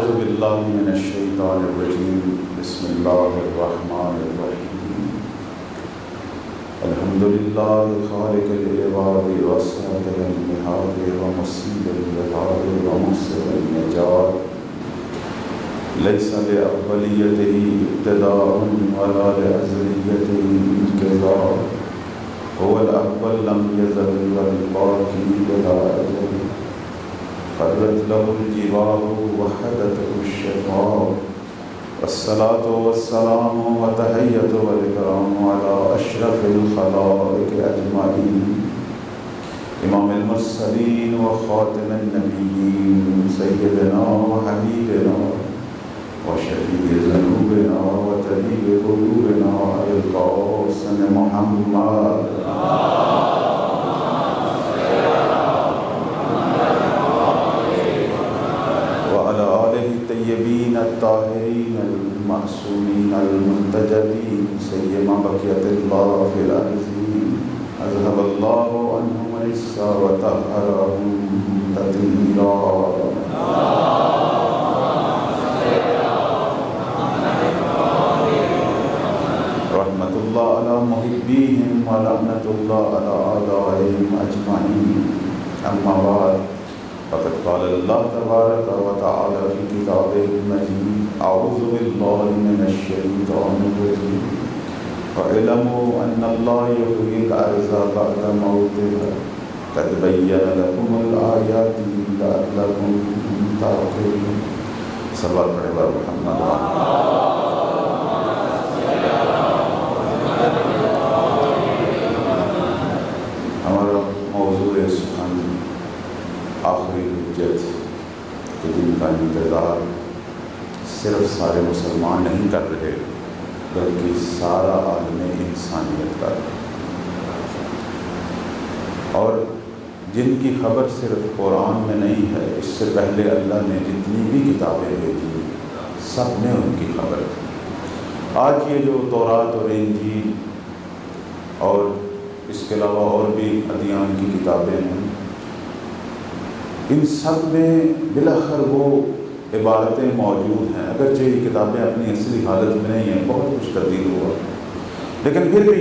اعوذ باللہ من الشیطان الرجیم بسم اللہ الرحمن الرحیم الحمدللہ خالق العباد وساطر المہاد ومسیل الجلال ومحسن النجات لیس لأولیتہ ابتداء ولا لأزلیتہ انقضاء هو الأول لم يزل والباقي بلا أجل قرت له الجبال وحدته الشفاء والصلاة والسلام وتحية والإكرام على أشرف الخلائق أجمعين إمام المرسلين وخاتم النبيين سيدنا وحبيبنا وشفيع ذنوبنا وطبيب قلوبنا القاسم محمد وعلى آله الطيبين الطاهرين المعصومين المنتجبين سيما بقية الله في الأرضين أذهب الله عنهم الرجس وطهرهم تطهيرا رحمة الله على محبيهم ولعنة الله على أعدائهم أجمعين أما بعد فقد قال الله تبارك وتعالى في كتابه المجيد أعوذ بالله من الشيطان الرجيم واعلموا أن الله يحيي الأرض بعد موتها قد بين لكم الآيات لعلكم تعقلون صلوات پڑھے بر محمد ہمارا موضوع سخن آخری حجت کے دن کا انتظار صرف سارے مسلمان نہیں کر رہے بلکہ سارا عالم انسانیت کر رہے اور جن کی خبر صرف قرآن میں نہیں ہے، اس سے پہلے اللہ نے جتنی بھی کتابیں بھیجی سب نے ان کی خبر دی۔ آج یہ جو تورات اور انجیل اور اس کے علاوہ اور بھی ادیان کی کتابیں ہیں، ان سب میں بلاخر وہ عبارتیں موجود ہیں، اگرچہ یہ کتابیں اپنی اصلی حالت میں نہیں ہیں، بہت کچھ تبدیل ہوا، لیکن پھر بھی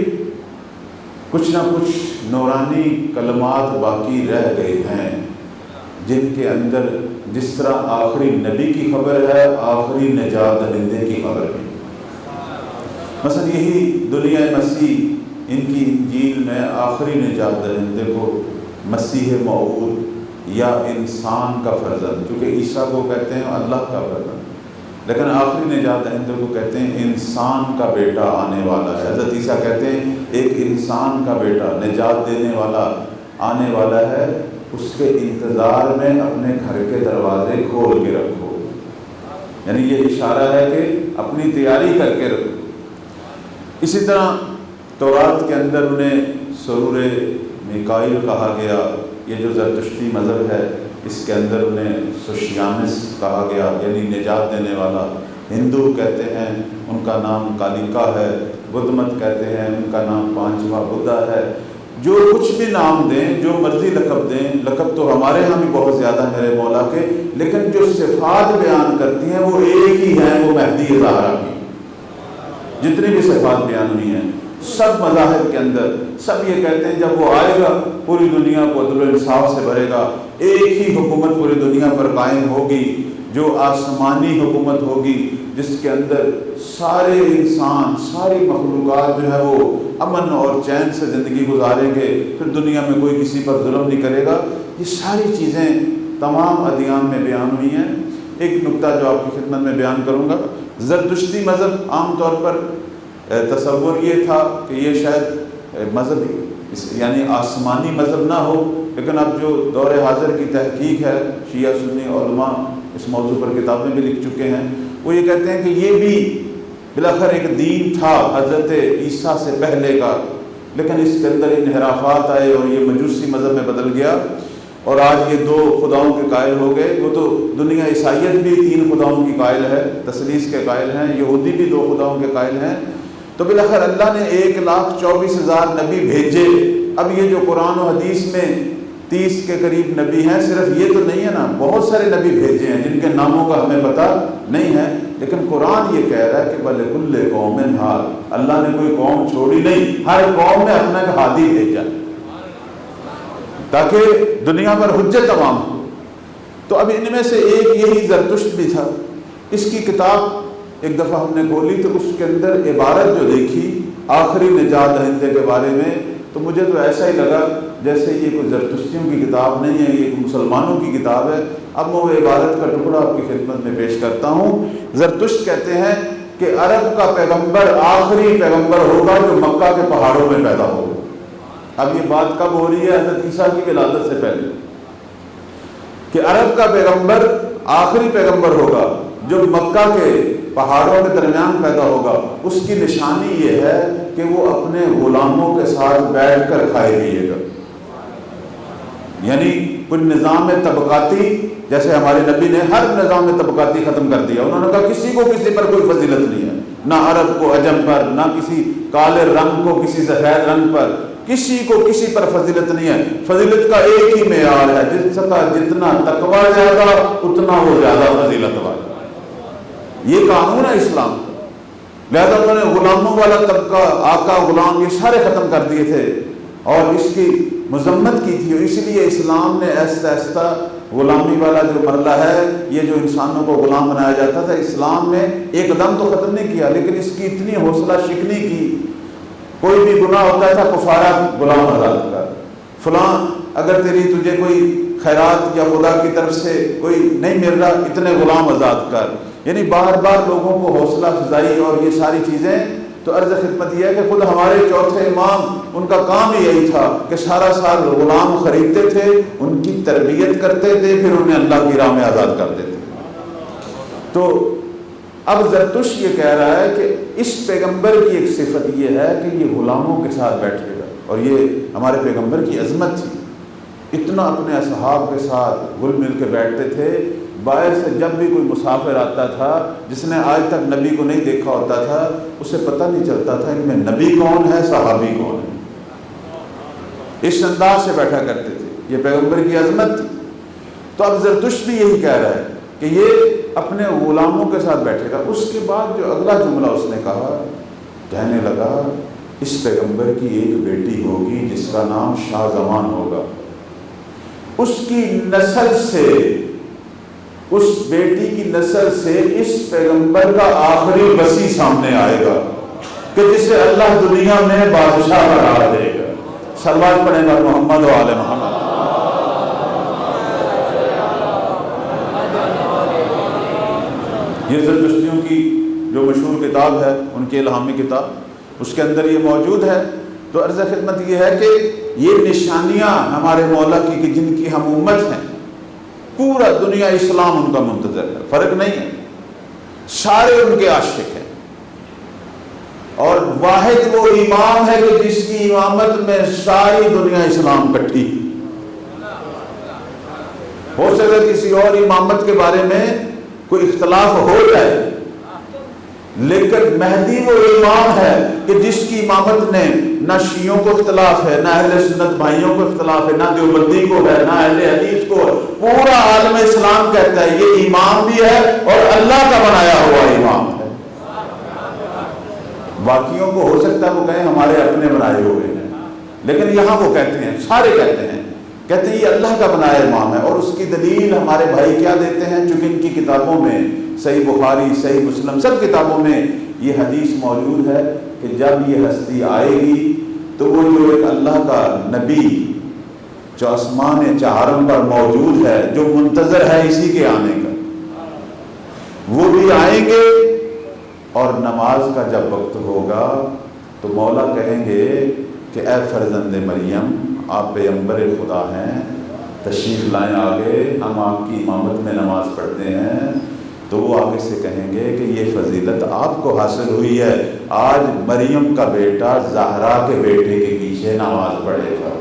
کچھ نہ کچھ نورانی کلمات باقی رہ گئے ہیں جن کے اندر جس طرح آخری نبی کی خبر ہے، آخری نجات دہندے کی خبر ہے۔ مثلا یہی دنیا مسیح، ان کی انجیل میں آخری نجات دہندے کو مسیح موعود یا انسان کا فرزند، کیونکہ عیسیٰ کو کہتے ہیں اللہ کا فرزند، لیکن آخری نجات دہندے کو کہتے ہیں انسان کا بیٹا آنے والا ہے۔ حضرت عیسیٰ کہتے ہیں ایک انسان کا بیٹا نجات دینے والا آنے والا ہے، اس کے انتظار میں اپنے گھر کے دروازے کھول کے رکھو، یعنی یہ اشارہ ہے کہ اپنی تیاری کر کے رکھو۔ اسی طرح تورات کے اندر انہیں سرور میکائیل کہا گیا، یہ جو زرتشتی مذہب ہے اس کے اندر انہیں سوشیانس کہا گیا، یعنی نجات دینے والا۔ ہندو کہتے ہیں ان کا نام کالیکا ہے، بدھ مت کہتے ہیں ان کا نام پانچواں بدھا ہے۔ جو کچھ بھی نام دیں، جو مرضی لقب دیں، لقب تو ہمارے ہاں بھی بہت زیادہ میرے مولا کے، لیکن جو صفات بیان کرتی ہیں وہ ایک ہی ہیں، وہ مہدی زہرا کی۔ جتنی بھی صفات بیان ہوئی ہیں سب مذاہب کے اندر سب یہ کہتے ہیں جب وہ آئے گا پوری دنیا کو عدل و انصاف سے بھرے گا، ایک ہی حکومت پوری دنیا پر قائم ہوگی جو آسمانی حکومت ہوگی، جس کے اندر سارے انسان، ساری مخلوقات جو ہے وہ امن اور چین سے زندگی گزاریں گے، پھر دنیا میں کوئی کسی پر ظلم نہیں کرے گا۔ یہ ساری چیزیں تمام ادیان میں بیان ہوئی ہیں۔ ایک نکتہ جو آپ کی خدمت میں بیان کروں گا، زرتشتی مذہب عام طور پر تصور یہ تھا کہ یہ شاید مذہب یعنی آسمانی مذہب نہ ہو، لیکن اب جو دور حاضر کی تحقیق ہے، شیعہ سنی علماء اس موضوع پر کتابیں بھی لکھ چکے ہیں، وہ یہ کہتے ہیں کہ یہ بھی بلاخر ایک دین تھا حضرت عیسیٰ سے پہلے کا، لیکن اس کے اندر انحرافات آئے اور یہ مجوسی مذہب میں بدل گیا، اور آج یہ دو خداؤں کے قائل ہو گئے۔ وہ تو دنیا عیسائیت بھی 3 خداؤں کی قائل ہے، تثلیث کے قائل ہیں، یہودی بھی 2 خداؤں کے قائل ہیں۔ تو بالاخر اللہ نے 1,24,000 نبی بھیجے۔ اب یہ جو قرآن و حدیث میں 30 کے قریب نبی ہیں. صرف یہ تو نہیں ہے نا، بہت سارے نبی بھیجے ہیں جن کے ناموں کا ہمیں پتہ نہیں ہے، لیکن قرآن یہ کہہ رہا ہے کہ وَلِكُلِّ قَوْمٍ ہَادٍ، اللہ نے کوئی قوم چھوڑی نہیں، ہر قوم میں اپنا ایک ہادی بھیجا تاکہ دنیا پر حجت تمام ہو. تو اب ان میں سے ایک یہی زرتشت بھی تھا. اس کی کتاب ایک دفعہ ہم نے کھولی تو اس کے اندر عبارت جو دیکھی آخری نجات دہندے کے بارے میں، تو مجھے تو ایسا ہی لگا جیسے یہ کوئی زرتشتیوں کی کتاب نہیں ہے، یہ مسلمانوں کی کتاب ہے. اب میں وہ عبارت کا ٹکڑا آپ کی خدمت میں پیش کرتا ہوں. زرتشت کہتے ہیں کہ عرب کا پیغمبر آخری پیغمبر ہوگا جو مکہ کے پہاڑوں میں پیدا ہوگا. اب یہ بات کب ہو رہی ہے؟ حضرت عیسیٰ کی ولادت سے پہلے، کہ عرب کا پیغمبر آخری پیغمبر ہوگا جو مکہ کے پہاڑوں کے درمیان پیدا ہوگا. اس کی نشانی یہ ہے کہ وہ اپنے غلاموں کے ساتھ بیٹھ کر کھائے پیے گا. یعنی کوئی نظام طبقاتی، جیسے ہمارے نبی نے ہر نظام طبقاتی ختم کر دیا. انہوں نے کہا کسی کو کسی پر کوئی فضیلت نہیں ہے، نہ عرب کو عجم پر، نہ کسی کالے رنگ کو کسی سفید رنگ پر، کسی کو کسی پر فضیلت نہیں ہے. فضیلت کا ایک ہی معیار ہے، جس کا جتنا تقویٰ زیادہ اتنا وہ زیادہ فضیلت والا. یہ قانون ہے اسلام کا. لہذا انہوں نے غلاموں والا طبقہ، آقا غلام، یہ سارے ختم کر دیے تھے اور اس کی مذمت کی تھی. اور اس لیے اسلام نے آہستہ آہستہ غلامی والا جو مرحلہ ہے، یہ جو انسانوں کو غلام بنایا جاتا تھا، اسلام نے ایک دم تو ختم نہیں کیا، لیکن اس کی اتنی حوصلہ شکنی کی. کوئی بھی گناہ ہوتا تھا کفارہ غلام آزاد کر، فلاں اگر تجھے کوئی خیرات یا خدا کی طرف سے کوئی نہیں مل رہا، اتنے غلام آزاد کر. یعنی بار بار لوگوں کو حوصلہ افزائی اور یہ ساری چیزیں. تو عرض خدمت یہ ہے کہ خود ہمارے چوتھے امام، ان کا کام ہی یہی تھا کہ سارا سال غلام خریدتے تھے، ان کی تربیت کرتے تھے، پھر انہیں اللہ کی راہ میں آزاد کرتے تھے. تو اب زرتش یہ کہہ رہا ہے کہ اس پیغمبر کی ایک صفت یہ ہے کہ یہ غلاموں کے ساتھ بیٹھے گا. اور یہ ہمارے پیغمبر کی عظمت تھی، اتنا اپنے اصحاب کے ساتھ گل مل کے بیٹھتے تھے. باہر سے جب بھی کوئی مسافر آتا تھا جس نے آج تک نبی کو نہیں دیکھا ہوتا تھا، اسے پتہ نہیں چلتا تھا ان میں نبی کون ہے، صحابی کون ہے. اس انداز سے بیٹھا کرتے تھے. یہ پیغمبر کی عظمت تھی. تو اب زرتشت بھی یہی کہہ رہا ہے کہ یہ اپنے غلاموں کے ساتھ بیٹھے گا. اس کے بعد جو اگلا جملہ اس نے کہا، کہنے لگا اس پیغمبر کی ایک بیٹی ہوگی جس کا نام شاہ زمان ہوگا. اس کی نسل سے، اس بیٹی کی نسل سے اس پیغمبر کا آخری وصی سامنے آئے گا کہ جسے اللہ دنیا میں بادشاہ قرار دے گا. صلوات پڑھیں گا محمد و آل محمد. یہ زرتشتیوں کی جو مشہور کتاب ہے، ان کی الہامی کتاب، اس کے اندر یہ موجود ہے. تو عرض خدمت یہ ہے کہ یہ نشانیاں ہمارے مولا کی کہ جن کی ہم امت ہیں، پورا دنیا اسلام ان کا منتظر ہے، فرق نہیں ہے، سارے ان کے عاشق ہیں. اور واحد وہ امام ہے کہ جس کی امامت میں ساری دنیا اسلام کٹھی. ہو سکتا ہے کسی اور امامت کے بارے میں کوئی اختلاف ہو جائے، لیکن مہدی وہ امام ہے کہ جس کی امامت نے نہ شیعوں کو اختلاف ہے، نہ اہل سنت بھائیوں کو اختلاف ہے، نہ دیوبندی کو ہے، نہ اہل حدیث کو ہے. پورا عالم اسلام کہتا ہے یہ امام بھی ہے اور اللہ کا بنایا ہوا امام ہے. باقیوں کو ہو سکتا ہے وہ کہیں ہمارے اپنے بنائے ہوئے ہیں، لیکن یہاں وہ کہتے ہیں، سارے کہتے ہیں یہ اللہ کا بنایا امام ہے. اور اس کی دلیل ہمارے بھائی کیا دیتے ہیں؟ چونکہ ان کی کتابوں میں، صحیح بخاری، صحیح مسلم، سب کتابوں میں یہ حدیث موجود ہے کہ جب یہ ہستی آئے گی تو وہ جو ایک اللہ کا نبی جو آسمان چہارم پر موجود ہے، جو منتظر ہے اسی کے آنے کا، وہ بھی آئیں گے. اور نماز کا جب وقت ہوگا تو مولا کہیں گے کہ اے فرزند مریم، آپ پیغمبر خدا ہیں، تشریف لائیں آگے، ہم آپ کی امامت میں نماز پڑھتے ہیں. تو وہ آگے سے کہیں گے کہ یہ فضیلت آپ کو حاصل ہوئی ہے، آج مریم کا بیٹا زہرا کے بیٹے کے پیچھے نماز پڑھے گا.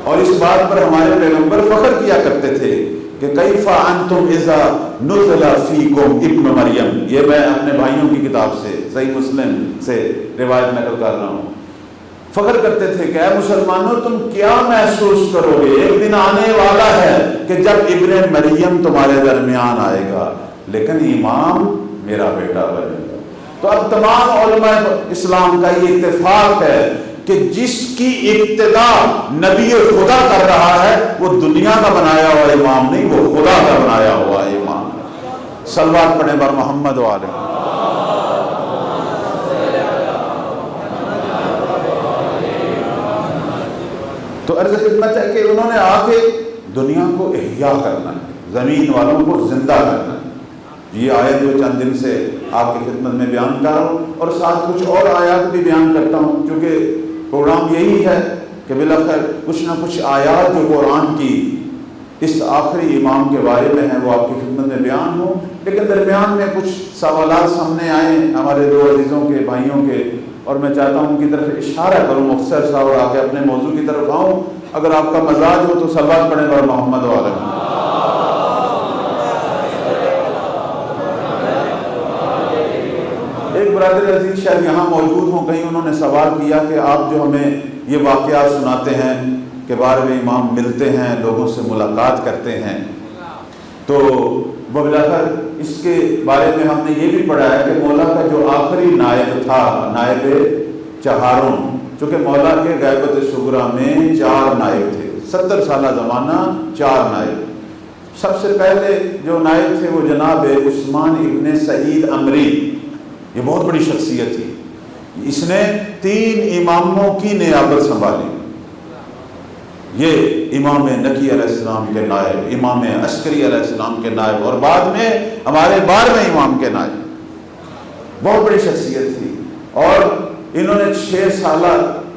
اور اس بات پر ہمارے پیغمبر فخر کیا کرتے تھے کہ کیف انتم اذا نزل فیکم ابن مریم. یہ میں اپنے بھائیوں کی کتاب سے، صحیح مسلم سے روایت نقل کر رہا ہوں فخر کرتے تھے کہ اے مسلمانوں تم کیا محسوس کرو گے، ایک دن آنے والا ہے کہ جب ابن مریم تمہارے درمیان آئے گا لیکن امام میرا بیٹا بنے گا۔ تو اب تمام علماء اسلام کا یہ اتفاق ہے کہ جس کی ابتدا نبی خدا کر رہا ہے وہ دنیا کا بنایا ہوا امام نہیں، وہ خدا کا بنایا ہوا امام۔ صلوات پڑھیں بر محمد و آلہ۔ تو عرض خدمت ہے کہ انہوں نے آ کے دنیا کو احیا کرنا ہے، زمین والوں کو زندہ کرنا ہے۔ یہ آیت جو چند دن سے آپ کی خدمت میں بیان کر رہا ہوں، اور ساتھ کچھ اور آیات بھی بیان کرتا ہوں، کیونکہ پروگرام یہی ہے کہ بالآخر کچھ نہ کچھ آیات جو قرآن کی اس آخری امام کے بارے میں ہیں وہ آپ کی خدمت میں بیان ہوں۔ لیکن درمیان میں کچھ سوالات سامنے آئے ہمارے دو عزیزوں کے، بھائیوں کے، اور میں چاہتا ہوں ان کی طرف اشارہ کروں مختصر سا اور آگے اپنے موضوع کی طرف آؤں۔ اگر آپ کا مزاج ہو تو صلوات پڑھیں بر محمد و آلہ۔ ایک برادر عزیز شاید یہاں موجود ہوں، کہیں انہوں نے سوال کیا کہ آپ جو ہمیں یہ واقعات سناتے ہیں کہ 12ویں امام ملتے ہیں، لوگوں سے ملاقات کرتے ہیں، تو بلاخر اس کے بارے میں ہم نے یہ بھی پڑھا ہے کہ مولا کا جو آخری نائب تھا، نائب چہاروں، چونکہ مولا کے غیبت صغریٰ میں 4 نائب تھے، 70 سالہ زمانہ 4 نائب۔ سب سے پہلے جو نائب تھے وہ جناب عثمان ابن سعید عمری، یہ بہت بڑی شخصیت تھی، اس نے 3 اماموں کی نیابت سنبھالی۔ یہ امام نقی علیہ السلام کے نائب، امام عسکری علیہ السلام کے نائب، اور بعد میں ہمارے 12ویں امام کے نائب، بہت بڑی شخصیت تھی۔ اور انہوں نے 6 سالہ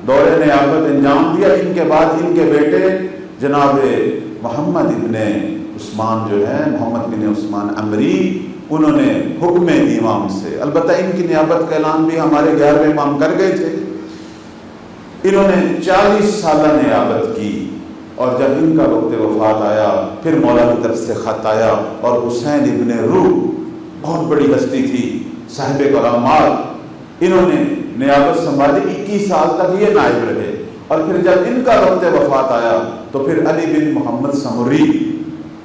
دور نیابت انجام دیا۔ ان کے بعد ان کے بیٹے جناب محمد ابن عثمان جو ہے، محمد بن عثمان عمری، انہوں نے حکم امام سے، البتہ ان کی نیابت کا اعلان بھی ہمارے 11ویں امام کر گئے تھے، انہوں نے 40 سالہ نیابت کی۔ اور جب ان کا وقت وفات آیا پھر مولا کی طرف سے خط آیا، اور حسین ابن روح بہت بڑی ہستی تھی، صاحب کرامات، انہوں نے نیابت سنبھالی، 21 سال تک یہ نائب رہے۔ اور پھر جب ان کا وقت وفات آیا تو پھر علی بن محمد سمری،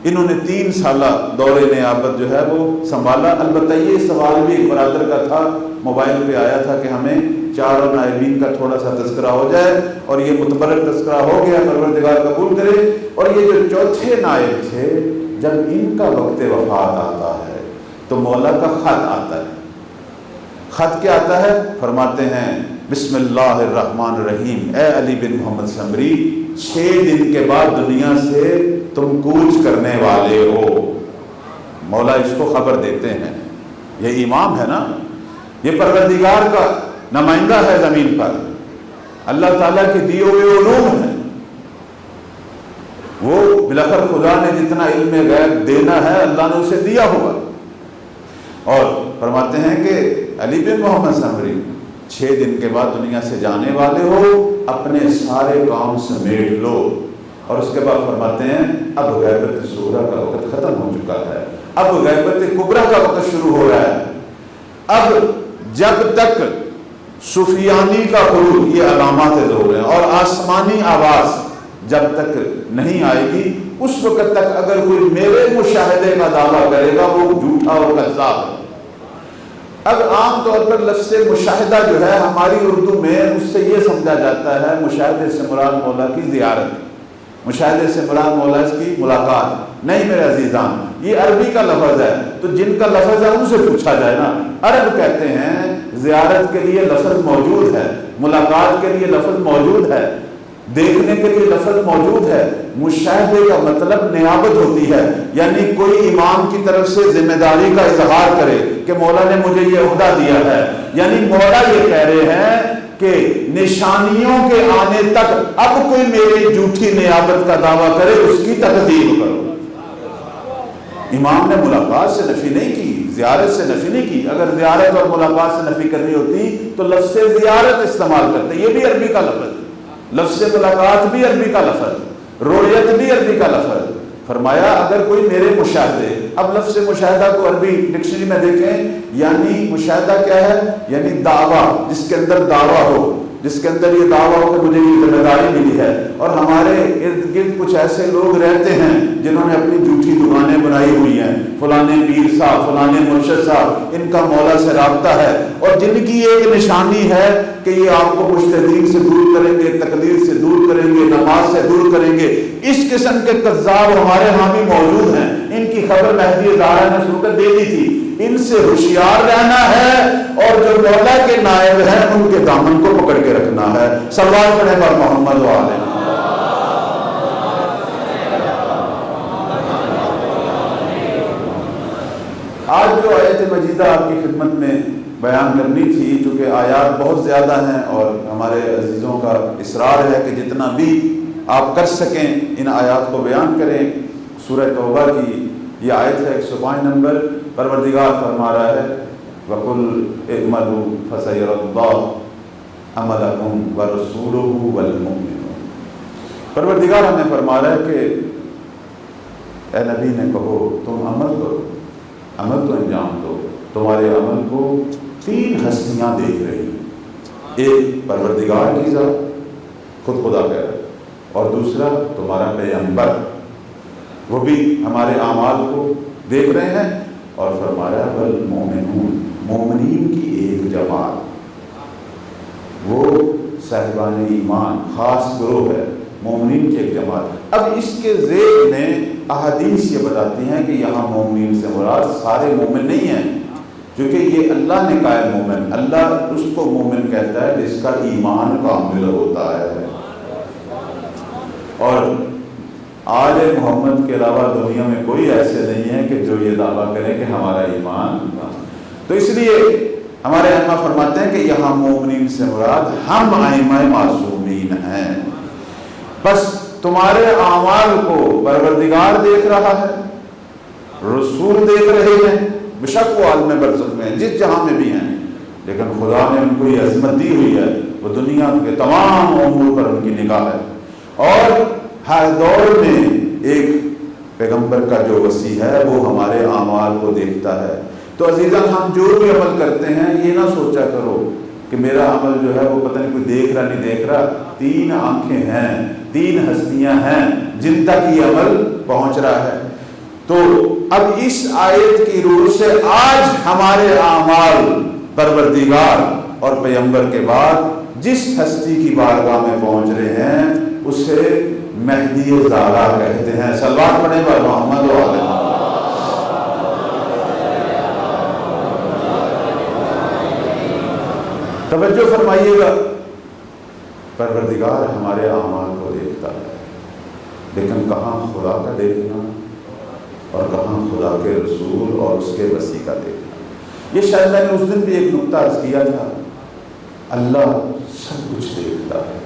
انہوں نے 3 سالہ دور نیابت جو ہے وہ سنبھالا۔ البتہ یہ سوال بھی ایک برادر کا تھا، موبائل پہ آیا تھا کہ ہمیں 4 نائبین کا تھوڑا سا تذکرہ ہو جائے، اور یہ متبرک تذکرہ ہو گیا، پروردگار قبول کرے۔ اور یہ جو چوتھے نائب تھے، جب ان کا وقت وفات آتا ہے تو مولا کا خط آتا ہے۔ خط کیا آتا ہے؟ فرماتے ہیں بسم اللہ الرحمن الرحیم، اے علی بن محمد سمری، 6 دن کے بعد دنیا سے تم کوچ کرنے والے ہو۔ مولا اس کو خبر دیتے ہیں، یہ امام ہے نا، یہ پروردگار کا نمائندہ ہے زمین پر، اللہ تعالیٰ کے دیے ہوئے علوم ہیں، وہ بلاخر خدا نے جتنا علم غیب دینا ہے اللہ نے اسے دیا ہوا۔ اور فرماتے ہیں کہ علی بن محمد سمری 6 دن کے بعد دنیا سے جانے والے ہو، اپنے سارے کام سمیٹ لو۔ اور اس کے بعد فرماتے ہیں اب غیبت صغریٰ کا وقت ختم ہو چکا ہے، اب غیبت کبریٰ کا وقت شروع ہو رہا ہے۔ اب جب تک سفیانی کا خروج، یہ علامات ظہور ہیں، اور آسمانی آواز جب تک نہیں آئے گی، اس وقت تک اگر کوئی میرے مشاہدے کا دعویٰ کرے گا وہ جھوٹا اور کذاب ہے۔ اب عام طور پر لفظ مشاہدہ جو ہے ہماری اردو میں اس سے یہ سمجھا جاتا ہے مشاہدے سے مراد مولا کی زیارت، مشاہدے سے مراد مولا کی ملاقات، نہیں میرے عزیزان، یہ عربی کا لفظ ہے، تو جن کا لفظ ہے ان سے پوچھا جائے نا۔ عرب کہتے ہیں زیارت کے لیے لفظ موجود ہے، ملاقات کے لیے لفظ موجود ہے، دیکھنے کے لیے لفظ موجود ہے۔ مشاہدے کا مطلب نیابت ہوتی ہے، یعنی کوئی امام کی طرف سے ذمہ داری کا اظہار کرے کہ مولا نے مجھے یہ عہدہ دیا ہے، یعنی مولا یہ کہہ رہے ہیں کہ نشانیوں کے آنے تک اب کوئی میری جھوٹی نیابت کا دعویٰ کرے اس کی تکذیب کرو۔ امام نے ملاقات سے نفی نہیں کی، زیارت سے نفی نہیں کی۔ اگر زیارت اور ملاقات سے نفی کرنی ہوتی تو لفظ زیارت استعمال کرتے، یہ بھی عربی کا لفظ، لفظ ملاقات بھی عربی کا لفظ، رویت بھی عربی کا لفظ۔ فرمایا اگر کوئی میرے مشاہدے، اب لفظ مشاہدہ کو عربی ڈکشنری میں دیکھیں، یعنی مشاہدہ کیا ہے؟ یعنی دعویٰ، جس کے اندر دعویٰ ہو، جس کے اندر یہ دعویٰ ہو کہ مجھے یہ ذمہ داری ملی ہے، اور ہمارے ارد گرد کچھ ایسے لوگ رہتے ہیں جنہوں نے اپنی جھوٹی دکانیں بنائی ہوئی ہیں، فلانے پیر صاحب، فلانے مرشد صاحب، ان کا مولا سے رابطہ ہے، اور جن کی ایک نشانی ہے کہ یہ آپ کو مجتہدین سے دور کریں گے، تقلید سے دور کریں گے، نماز سے دور کریں گے۔ اس قسم کے کذاب ہمارے ہاں بھی موجود ہیں۔ ان کی خبر مہدی زہرا نے سن کر دے دی تھی۔ ان سے ہوشیار رہنا ہے، اور جو مولا کے نائب ہیں ان کے دامن کو پکڑ کے رکھنا ہے۔ صلوات پڑھیں پر محمد و آلہ۔ آج جو آیت مجیدہ آپ کی خدمت میں بیان کرنی تھی، چونکہ آیات بہت زیادہ ہیں اور ہمارے عزیزوں کا اصرار ہے کہ جتنا بھی آپ کر سکیں ان آیات کو بیان کریں۔ سورہ توبہ کی یہ آیت ہے 105 نمبر۔ پروردگار فرما رہا ہے وَقُلْ اعْمَلُوا فَسَيَرَى اللَّهُ عَمَلَكُمْ وَرَسُولُهُ وَالْمُؤْمِنُونَ۔ پروردگار ہمیں فرما رہا ہے کہ اے نبی نے کہو تم عمل کرو، عمل تو انجام دو، تمہارے عمل کو 3 ہستیاں دیکھ رہی ہیں۔ ایک پروردگار کی ذات، خود خدا کہہ رہا ہے، اور دوسرا تمہارا پیغمبر، وہ بھی ہمارے اعمال کو دیکھ رہے ہیں، اور فرمایا والمؤمنون، مومنین کی ایک جماعت، وہ صاحبان ایمان خاص گروہ ہے، مومنین کی ایک جماعت۔ اب اس کے ذیل میں احادیث یہ بتاتی ہیں کہ یہاں مومنین سے مراد سارے مومن نہیں ہیں، کیونکہ یہ اللہ نے کہا ہے مومن، اللہ اس کو مومن کہتا ہے جس کا ایمان کامل ہوتا ہے۔ اور آل محمد کے علاوہ دنیا میں کوئی ایسے نہیں ہے کہ جو یہ دعویٰ کرے کہ ہمارا ایمان، تو اس لیے ہمارے ائمہ فرماتے ہیں کہ یہاں مومنین سے مراد ہم ائمہ معصومین ہیں۔ بس تمہارے اعمال کو پروردگار دیکھ رہا ہے، رسول دیکھ رہے ہیں، بے شک وہ عالم برزخ میں جس جہاں میں بھی ہیں، لیکن خدا نے ان کو یہ عظمت دی ہوئی ہے، وہ دنیا کے تمام امور پر ان کی نگاہ ہے، اور ہر دور میں ایک پیغمبر کا جو وصی ہے وہ ہمارے اعمال کو دیکھتا ہے۔ تو عزیزاں ہم جو بھی عمل کرتے ہیں یہ نہ سوچا کرو کہ میرا عمل جو ہے وہ پتہ نہیں کوئی دیکھ رہا نہیں دیکھ رہا۔ 3 آنکھیں ہیں، 3 ہستیاں ہیں جن تک یہ عمل پہنچ رہا ہے۔ تو اب اس آیت کی روح سے آج ہمارے اعمال پروردگار اور پیغمبر کے بعد جس ہستی کی بارگاہ میں پہنچ رہے ہیں اسے مہدی زہرا کہتے ہیں۔ صلوات پڑھیں پر محمد و آلہ۔ توجہ فرمائیے گا، پروردگار ہمارے اعمال کو دیکھتا ہے، لیکن کہاں خدا کا دیکھنا اور کہاں خدا کے رسول اور اس کے وصی کا دیکھنا۔ یہ شاید میں نے اس دن بھی ایک نقطہ عرض کیا تھا، اللہ سب کچھ دیکھتا ہے،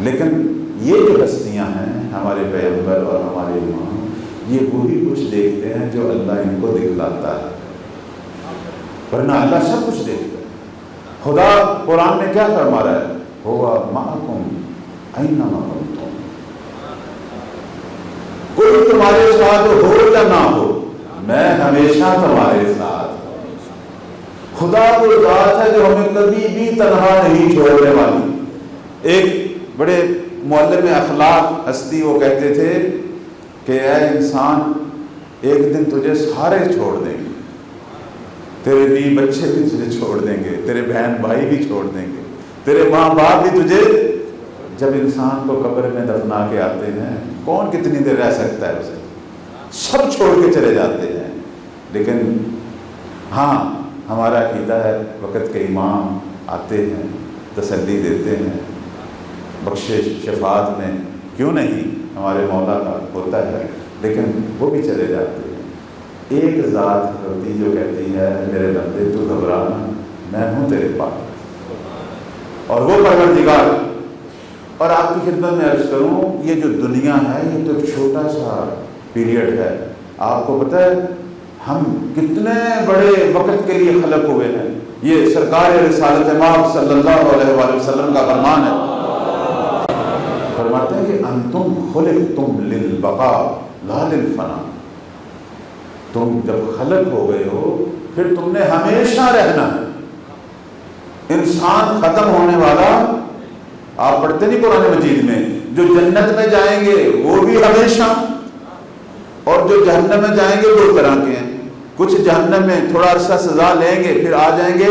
لیکن یہ جو ہستیاں ہیں ہمارے پیغمبر اور ہمارے امام، یہ وہی کچھ دیکھتے ہیں جو اللہ ان کو دکھلاتا ہے، ورنہ اللہ سب کچھ دیکھتا ہے۔ خدا قرآن میں کیا فرما رہا ہے؟ ہوا معکم اینما کنتم، کوئی تمہارے ساتھ ہو یا نہ ہو، میں ہمیشہ تمہارے ساتھ ہوں۔ خدا وہ ذات ہے جو ہمیں کبھی بھی تنہا نہیں چھوڑنے والی۔ ایک بڑے معلم اخلاق ہستی وہ کہتے تھے کہ اے انسان، ایک دن تجھے سارے چھوڑ دیں گے، تیرے بیوی بچے بھی تجھے چھوڑ دیں گے، تیرے بہن بھائی بھی چھوڑ دیں گے، تیرے ماں باپ بھی تجھے۔ جب انسان کو قبر میں دفنا کے آتے ہیں، کون کتنی دیر رہ سکتا ہے اسے؟ سب چھوڑ کے چلے جاتے ہیں۔ لیکن ہاں ہمارا عقیدہ ہے وقت کے امام آتے ہیں، تسلی دیتے ہیں، بخشش شفاعت میں کیوں نہیں ہمارے مولا کا ہوتا ہے، لیکن وہ بھی چلے جاتے ہیں۔ ایک ذات ہوتی جو کہتی ہے میرے بندے تو گھبرانا، میں ہوں تیرے پاس، اور وہ پروردگار۔ اور آپ کی خدمت میں عرض کروں، یہ جو دنیا ہے یہ تو ایک چھوٹا سا پیریڈ ہے۔ آپ کو پتہ ہے ہم کتنے بڑے وقت کے لیے خلق ہوئے ہیں۔ یہ سرکار رسالت مآب صلی اللہ علیہ وآلہ وسلم کا فرمان ہے، فرماتے ہیں کہ انتم خلقتم للبقاء لا للفنا، تم جب خلق ہو گئے ہو پھر تم نے ہمیشہ رہنا ہے، انسان ختم ہونے والا، آپ پڑھتے نہیں قرآن مجید میں، جو جنت میں جائیں گے وہ بھی ہمیشہ، اور جو جہنم میں جائیں گے دو طرح کے ہیں، کچھ جہنم میں تھوڑا عرصہ سزا لیں گے پھر آ جائیں گے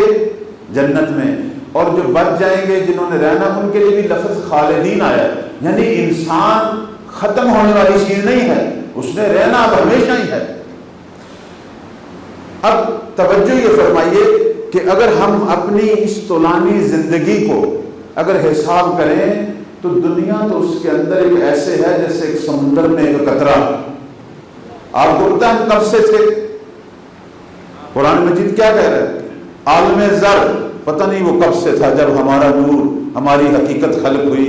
جنت میں، اور جو بچ جائیں گے جنہوں نے رہنا ان کے لیے بھی لفظ خالدین آیا ہے، یعنی انسان ختم ہونے والی چیز نہیں ہے، اس نے رہنا اب ہمیشہ ہی ہے۔ اب توجہ یہ فرمائیے کہ اگر ہم اپنی اس طولانی زندگی کو اگر حساب کریں تو دنیا تو اس کے اندر ایک ایسے ہے جیسے ایک سمندر میں ایک قطرہ۔ آپ کو پتہ ہم کب سے تھے؟ قرآن مجید کیا کہہ رہا ہے؟ عالم ذر پتہ نہیں وہ کب سے تھا، جب ہمارا نور ہماری حقیقت خلق ہوئی،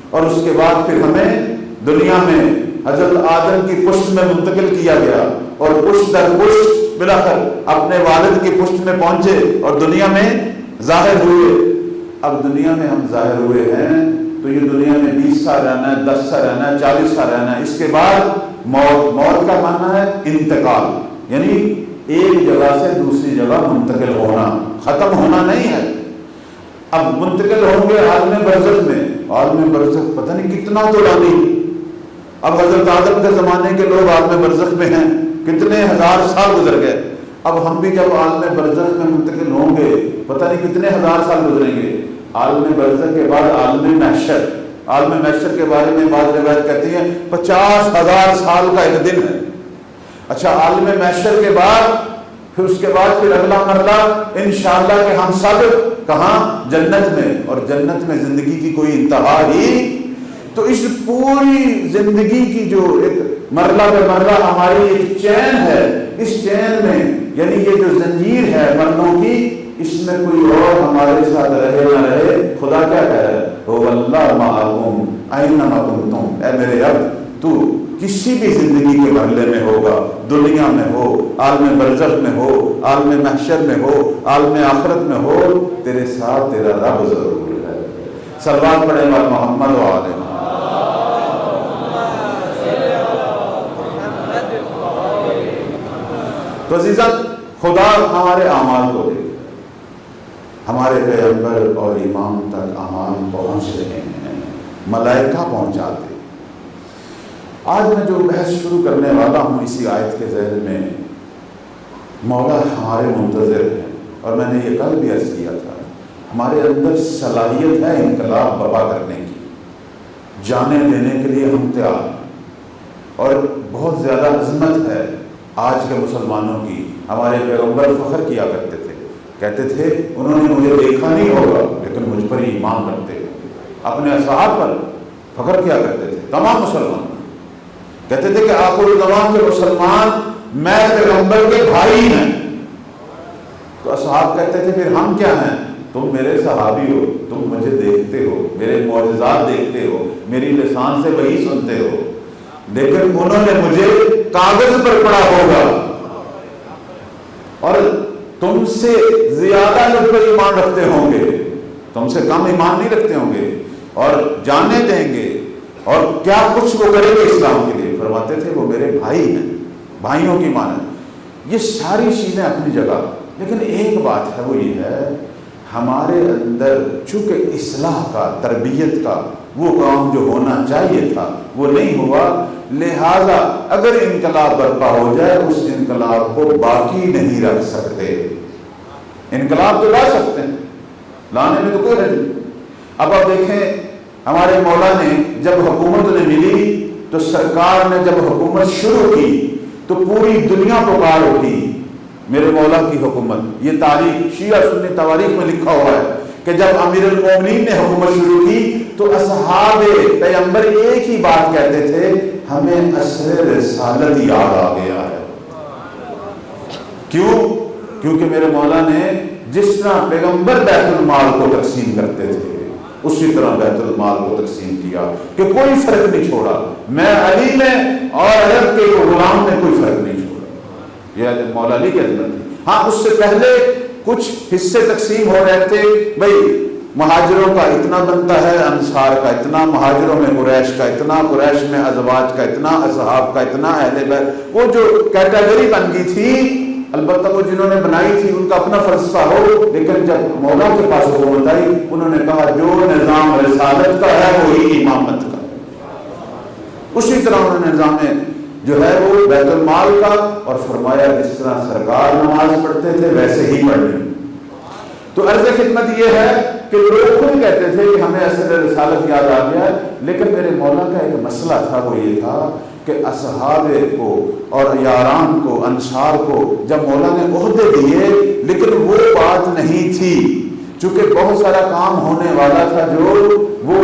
اور اس کے بعد پھر ہمیں دنیا میں حضرت آدم کی پشت میں منتقل کیا گیا، اور پشت در پشت بلاخر اپنے والد کی پشت میں پہنچے اور دنیا میں ظاہر ہوئے۔ اب دنیا میں ہم ظاہر ہوئے ہیں تو یہ دنیا میں 20 سال رہنا ہے، 10 سال رہنا ہے، 40 سال رہنا ہے، اس کے بعد موت۔ موت کا معنی ہے انتقال، یعنی ایک جگہ سے دوسری جگہ منتقل ہونا، ختم ہونا نہیں ہے۔ اب منتقل ہوں گے عالم برزخ میں، عالم برزخ پتہ نہیں کتنا طولانی۔ اب حضرت آدم کے زمانے کے لوگ عالم برزخ میں ہیں، کتنے ہزار سال گزر گئے۔ اب ہم بھی جب عالم برزخ میں منتقل ہوں گے پتہ نہیں کتنے ہزار سال گزریں گے۔ عالم برزخ کے بعد عالم محشر، عالم محشر کے بارے میں بعض روایت کہتی ہیں 50,000 سال کا ایک دن ہے۔ اچھا، عالم محشر کے بعد پھر اس کے بعد پھر اگلا مرحلہ انشاءاللہ کہ ہم سب کہاں؟ جنت میں، اور جنت میں زندگی کی کوئی انتہا ہی۔ تو اس پوری زندگی کی جو ایک مرحلہ پہ مرحلہ ہماری ایک چین ہے، اس چین میں یعنی یہ جو زنجیر ہے مرحلوں کی، اس میں کوئی اور ہمارے ساتھ رہے نہ رہے، خدا کیا کہہ رہا ہے؟ هو اللہ معکم اینما کنتم، اے میرے عبد تو کسی بھی زندگی کے مرحلے میں ہوگا، دنیا میں ہو، عالم برزخ میں ہو، عالم محشر میں ہو، عالم آخرت میں ہو، تیرے ساتھ تیرا رب ضرور ہے۔ صلوات پڑھیں گا محمد و آل محمد۔ تو عزیزان، خدا ہمارے اعمال کو دیکھ، ہمارے پیغمبر اور امام تک اعمال پہنچ رہے ہیں، ملائکہ پہنچاتے۔ آج میں جو بحث شروع کرنے والا ہوں اسی آیت کے ذیل میں، مولا ہمارے منتظر ہیں، اور میں نے یہ کل بھی عرض کیا تھا، ہمارے اندر صلاحیت ہے انقلاب برپا کرنے کی، جانے دینے کے لیے ہم تیار ہیں، اور بہت زیادہ عظمت ہے آج کے مسلمانوں کی۔ ہمارے پیغمبر فخر کیا کرتے تھے، کہتے تھے انہوں نے مجھے دیکھا نہیں ہوگا لیکن مجھ پر ہی ایمان رکھتے ہیں، اپنے اصحاب پر فخر کیا کرتے تھے۔ تمام مسلمان کہتے تھے کہ آخر الزمان کے مسلمان میں پیغمبر کے بھائی ہیں۔ تو اصحاب کہتے تھے پھر ہم کیا ہیں؟ تم میرے صحابی ہو، تم مجھے دیکھتے ہو، میرے معجزات دیکھتے ہو، میری لسان سے وہی سنتے ہو، لیکن انہوں نے مجھے کاغذ پر پڑھا ہوگا، اور تم سے زیادہ لوگ پر ایمان رکھتے ہوں گے، تم سے کم ایمان نہیں رکھتے ہوں گے، اور جانے دیں گے، اور کیا کچھ وہ کریں گے اسلام کے لیے۔ فرماتے تھے وہ میرے بھائی ہیں، بھائیوں کی مانند۔ یہ ساری چیزیں اپنی جگہ، لیکن ایک بات ہے وہ یہ ہے ہمارے اندر چونکہ اصلاح کا، تربیت کا وہ کام جو ہونا چاہیے تھا وہ نہیں ہوا، لہذا اگر انقلاب برپا ہو جائے اس انقلاب کو باقی نہیں رکھ سکتے۔ انقلاب تو لا سکتے ہیں، لانے میں تو کوئی حرج نہیں۔ اب آپ دیکھیں ہمارے مولا نے جب حکومت نے ملی تو سرکار نے جب حکومت شروع کی تو پوری دنیا پکار اٹھی میرے مولا کی حکومت۔ یہ تاریخ شیعہ سنی تواریخ میں لکھا ہوا ہے کہ جب امیر المومنین نے حکومت شروع کی تو اصحاب پیغمبر ایک ہی بات کہتے تھے، ہمیں عصر رسالت یاد آ گیا ہے۔ کیوں؟ کیونکہ میرے مولا نے جس طرح پیغمبر بیت المال کو تقسیم کرتے تھے اسی طرح بیت المال کو تقسیم کیا کہ کوئی فرق نہیں چھوڑا، میں علی میں اور عرب کے غلام میں کوئی فرق نہیں چھوڑا۔ یہ مولا علی کی عظمت تھی۔ ہاں اس سے پہلے کچھ حصے تقسیم ہو رہے تھے، بھئی مہاجروں کا اتنا بنتا ہے، انصار کا اتنا، مہاجروں میں قریش کا اتنا، قریش میں ازواج کا اتنا، اصحاب کا اتنا، اہل بیت، وہ جو کیٹیگری بن گئی تھی البتہ وہ جنہوں نے بنائی تھی ان کا اپنا فلسفہ ہو، لیکن جب مولا کے پاس حکومت آئی انہوں نے کہا جو نظام رسالت کا ہے وہی امامت کا، اسی طرح انہوں نے نظام جو ہے وہ بیت المال کا، اور فرمایا جس طرح سرکار نماز پڑھتے تھے ویسے ہی پڑھنی۔ تو عرض خدمت یہ ہے کہ لوگ خود کہتے تھے کہ ہمیں اصل رسالت یاد آ گیا، لیکن میرے مولا کا ایک مسئلہ تھا، وہ یہ تھا کہ اصحاب کو اور یاران کو، انصار کو جب مولا نے عہدے دیے، لیکن وہ بات نہیں تھی، چونکہ بہت سارا کام ہونے والا تھا جو وہ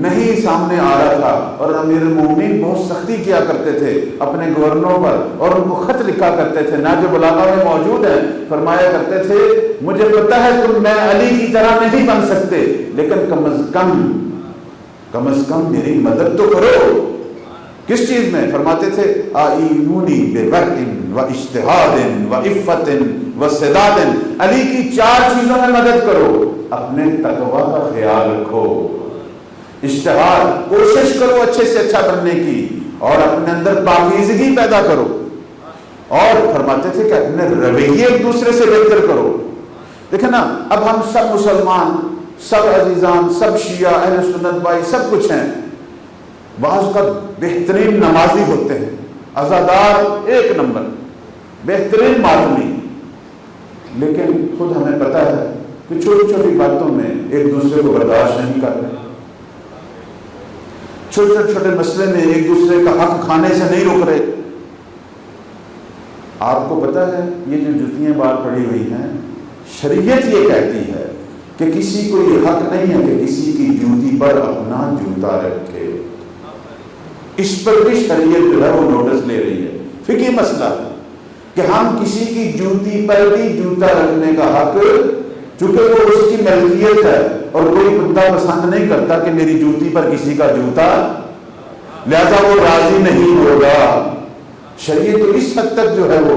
نہیں سامنے آ رہا تھا، اور امیر المومنین بہت سختی کیا کرتے تھے اپنے گورنروں پر، اور ان کو خط لکھا کرتے تھے، نہ جو بلاغہ میں موجود ہے، فرمایا کرتے تھے مجھے پتہ ہے تم میں علی کی طرح نہیں بن سکتے، لیکن کم از کم میری مدد تو کرو۔ کس چیز میں؟ فرماتے تھے آئینونی بورع و اجتہاد و عفت و سداد، علی کی 4 چیزوں میں مدد کرو، اپنے تقوی کا خیال رکھو، اجتہاد کوشش کرو اچھے سے اچھا بننے کی، اور اپنے اندر پاکیزگی پیدا کرو، اور فرماتے تھے کہ اپنے رویے ایک دوسرے سے بہتر کرو۔ دیکھیں نا، اب ہم سب مسلمان، سب عزیزان، سب شیعہ، اہل سنت بھائی سب کچھ ہیں، بعض کا بہترین نمازی ہوتے ہیں، عزادار 1 نمبر، بہترین ماتمی، لیکن خود ہمیں پتہ ہے کہ چھوٹی چھوٹی باتوں میں ایک دوسرے کو برداشت نہیں کر رہے، چھوٹے چھوٹے مسئلے میں ایک دوسرے کا حق کھانے سے نہیں روک رہے۔ آپ کو پتہ ہے یہ جو جوتیاں باہر پڑی ہوئی ہیں، شریعت یہ کہتی ہے کہ کسی کو یہ حق نہیں ہے کہ کسی کی جوتی پر اپنا جوتا رکھے، اس پر بھی شریعت جو ہے وہ نوٹس لے رہی ہے۔ فقہی مسئلہ ہے کہ ہم کسی کی جوتی پر بھی جوتا رکھنے کا حق، چونکہ وہ اس کی ملکیت ہے، اور کوئی بندہ پسند نہیں کرتا کہ میری جوتی پر کسی کا جوتا، لہذا وہ راضی نہیں ہوگا۔ شریعت تو اس حد تک جو ہے وہ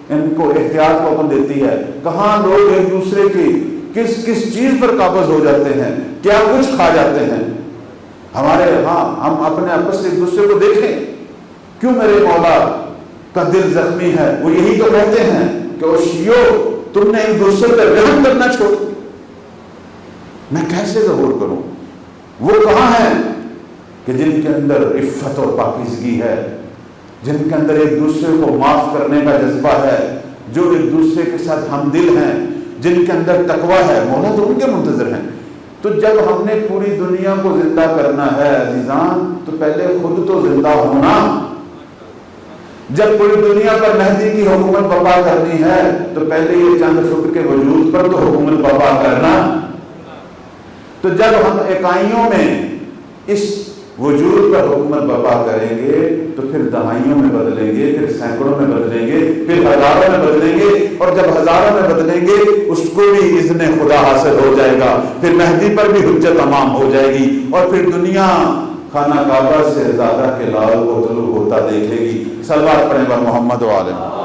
ان کو احتیاط کو حکم دیتی ہے، کہاں لوگ ایک دوسرے کی کس چیز پر قابض ہو جاتے ہیں، کیا کچھ کھا جاتے ہیں۔ ہمارے ہاں ہم اپنے آپس سے ایک دوسرے کو دیکھیں، کیوں میرے مولا کا دل زخمی ہے، وہ یہی تو کہتے ہیں کہ او شیعو تم نے ایک دوسرے پر رحم کرنا چھوڑ، میں کیسے ظہور کروں؟ وہ کہاں ہیں کہ جن کے اندر عفت اور پاکیزگی ہے، جن کے اندر ایک دوسرے کو معاف کرنے کا جذبہ ہے، جو ایک دوسرے کے ساتھ ہم دل ہیں، جن کے اندر تقویٰ ہے، مولا تو ان کے منتظر ہیں۔ تو جب ہم نے پوری دنیا کو زندہ کرنا ہے عزیزان، تو پہلے خود تو زندہ ہونا۔ جب پوری دنیا پر مہدی کی حکومت برپا کرنی ہے تو پہلے یہ چند فٹ کے وجود پر تو حکومت برپا کرنا۔ تو جب ہم اکائیوں میں اس وجود پر حکومت برپا کریں گے تو پھر دہائیوں میں بدلیں گے، پھر سینکڑوں میں بدلیں گے، پھر ہزاروں میں بدلیں گے، اور جب ہزاروں میں بدلیں گے اس کو بھی اذن خدا حاصل ہو جائے گا، پھر مہدی پر بھی حجت تمام ہو جائے گی، اور پھر دنیا خانہ کعبہ سے زیادہ کے لال کو طلوع ہوتا دیکھے گی۔ صلوات پڑھیں بر محمد و آل محمد۔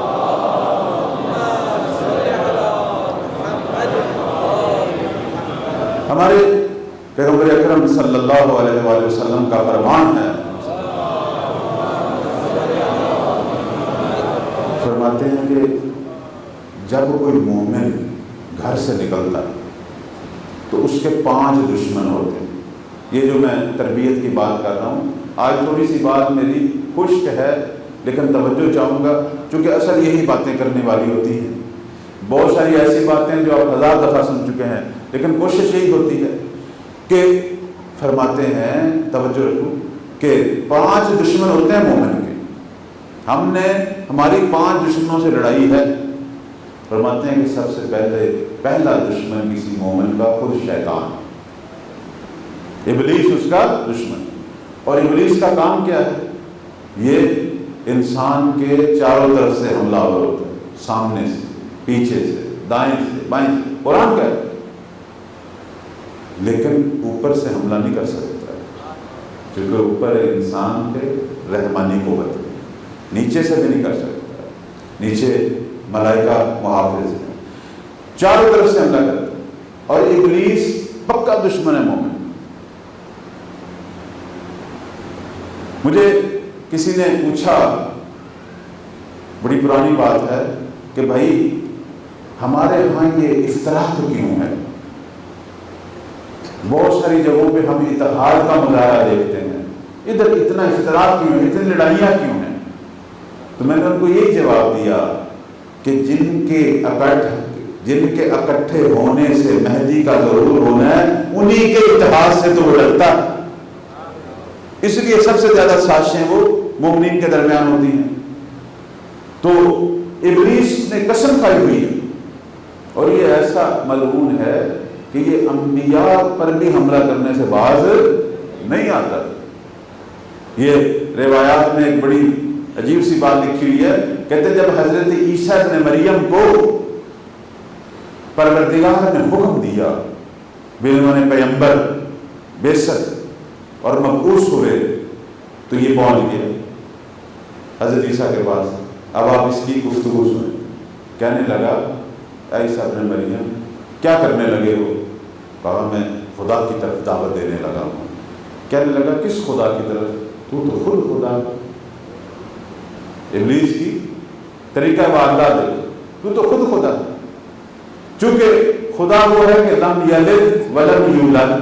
ہمارے پیغمبر اکرم صلی اللہ علیہ وآلہ وسلم کا فرمان ہے، فرماتے ہیں کہ جب کوئی مومن گھر سے نکلتا ہے تو اس کے 5 دشمن ہوتے ہیں۔ یہ جو میں تربیت کی بات کر رہا ہوں، آج تھوڑی سی بات میری خشک ہے لیکن توجہ چاہوں گا، چونکہ اصل یہی باتیں کرنے والی ہوتی ہیں۔ بہت ساری ایسی باتیں جو آپ 1000 دفعہ سن چکے ہیں، لیکن کوشش یہی ہوتی ہے کہ فرماتے ہیں، توجہ رکھو، کہ 5 دشمن ہوتے ہیں مومن کے۔ ہم نے ہماری 5 دشمنوں سے لڑائی ہے، فرماتے ہیں کہ سب سے پہلا دشمن کسی مومن کا خود شیطان، ابلیس اس کا دشمن۔ اور ابلیس کا کام کیا ہے؟ یہ انسان کے چاروں طرف سے حملہ ہوتا ہے، سامنے سے، پیچھے سے، دائیں سے، بائیں سے، قرآن کا ہے، لیکن اوپر سے حملہ نہیں کر سکتا، کیونکہ اوپر انسان کے رحمانی قوت ہے، نیچے سے بھی نہیں کر سکتا، نیچے ملائکہ محافظ ہیں، چاروں طرف سے حملہ کرتا ہے، اور ابلیس پکا دشمن ہے مومن۔ مجھے کسی نے پوچھا، بڑی پرانی بات ہے، کہ بھائی ہمارے ہاں یہ افتراق کیوں ہے؟ بہت ساری جگہوں پہ ہم اتحاد کا مظاہرہ دیکھتے ہیں، ادھر اتنا افتراق کیوں ہے، اتنی لڑائیاں کیوں ہیں؟ تو میں نے ان کو یہی جواب دیا کہ جن کے اکٹھے ہونے سے مہدی کا ضرور ہونا ہے، انہی کے اتحاد سے تو وہ ڈرتا ہے۔ اس لیے سب سے زیادہ سازشیں وہ مومنین کے درمیان ہوتی ہیں۔ تو ابلیس نے قسم کھائی ہوئی ہے، اور یہ ایسا ملعون ہے کہ یہ انبیاء پر بھی حملہ کرنے سے باز نہیں آتا۔ یہ روایات میں ایک بڑی عجیب سی بات لکھی ہوئی ہے، کہتے ہیں جب حضرت عیسیٰ ابن مریم کو پروردگار نے حکم دیا، انہوں نے پیغمبر بعثت اور مبعوث ہوئے، تو یہ پہنچ گیا حضرت عیسیٰ کے پاس۔ اب آپ اس کی گفتگو سنیں۔ کہنے لگا عیسیٰ ابن مریم کیا کرنے لگے ہو؟ کہا میں خدا کی طرف دعوت دینے لگا ہوں۔ کہنے لگا کس خدا کی طرف؟ تو خود خدا۔ ابلیس کی طریقہ واردات ہے، تو خود خدا، چونکہ خدا وہ ہے کہ لم یلد ولم یولد،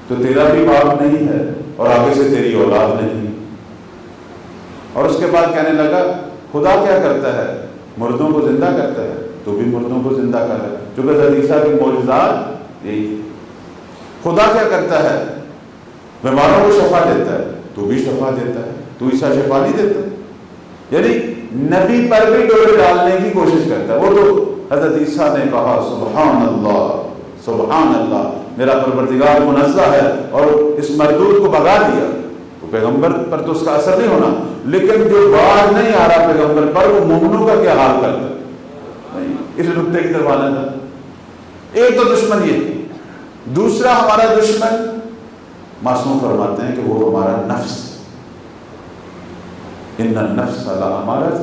تو تیرا بھی باپ نہیں ہے اور آگے سے تیری اولاد نہیں۔ اور اس کے بعد کہنے لگا خدا کیا کرتا ہے؟ مردوں کو زندہ کرتا ہے، تو بھی مردوں کو زندہ کر رہا ہے، چونکہ حضرت عیسیٰ کے معجزات یہی۔ خدا کیا کرتا ہے؟ بیماروں کو شفا دیتا ہے، تو بھی شفا دیتا ہے، تو عیسیٰ شفا نہیں دیتا۔ یعنی نبی پر بھی ڈور ڈالنے کی کوشش کرتا ہے۔ وہ تو حضرت عیسیٰ نے کہا سبحان اللہ سبحان اللہ، میرا پروردگار منزہ ہے، اور اس مردود کو بھگا دیا۔ تو پیغمبر پر تو اس کا اثر نہیں ہونا، لیکن جو باز نہیں آ رہا پیغمبر پر، وہ مومنوں کا کیا حال کرتا ہے؟ اس نقطے کی طرف آنا تھا۔ ایک تو دشمن یہ، دوسرا ہمارا دشمن معصوم فرماتے ہیں کہ وہ ہمارا نفس، ان النفس لامارۃ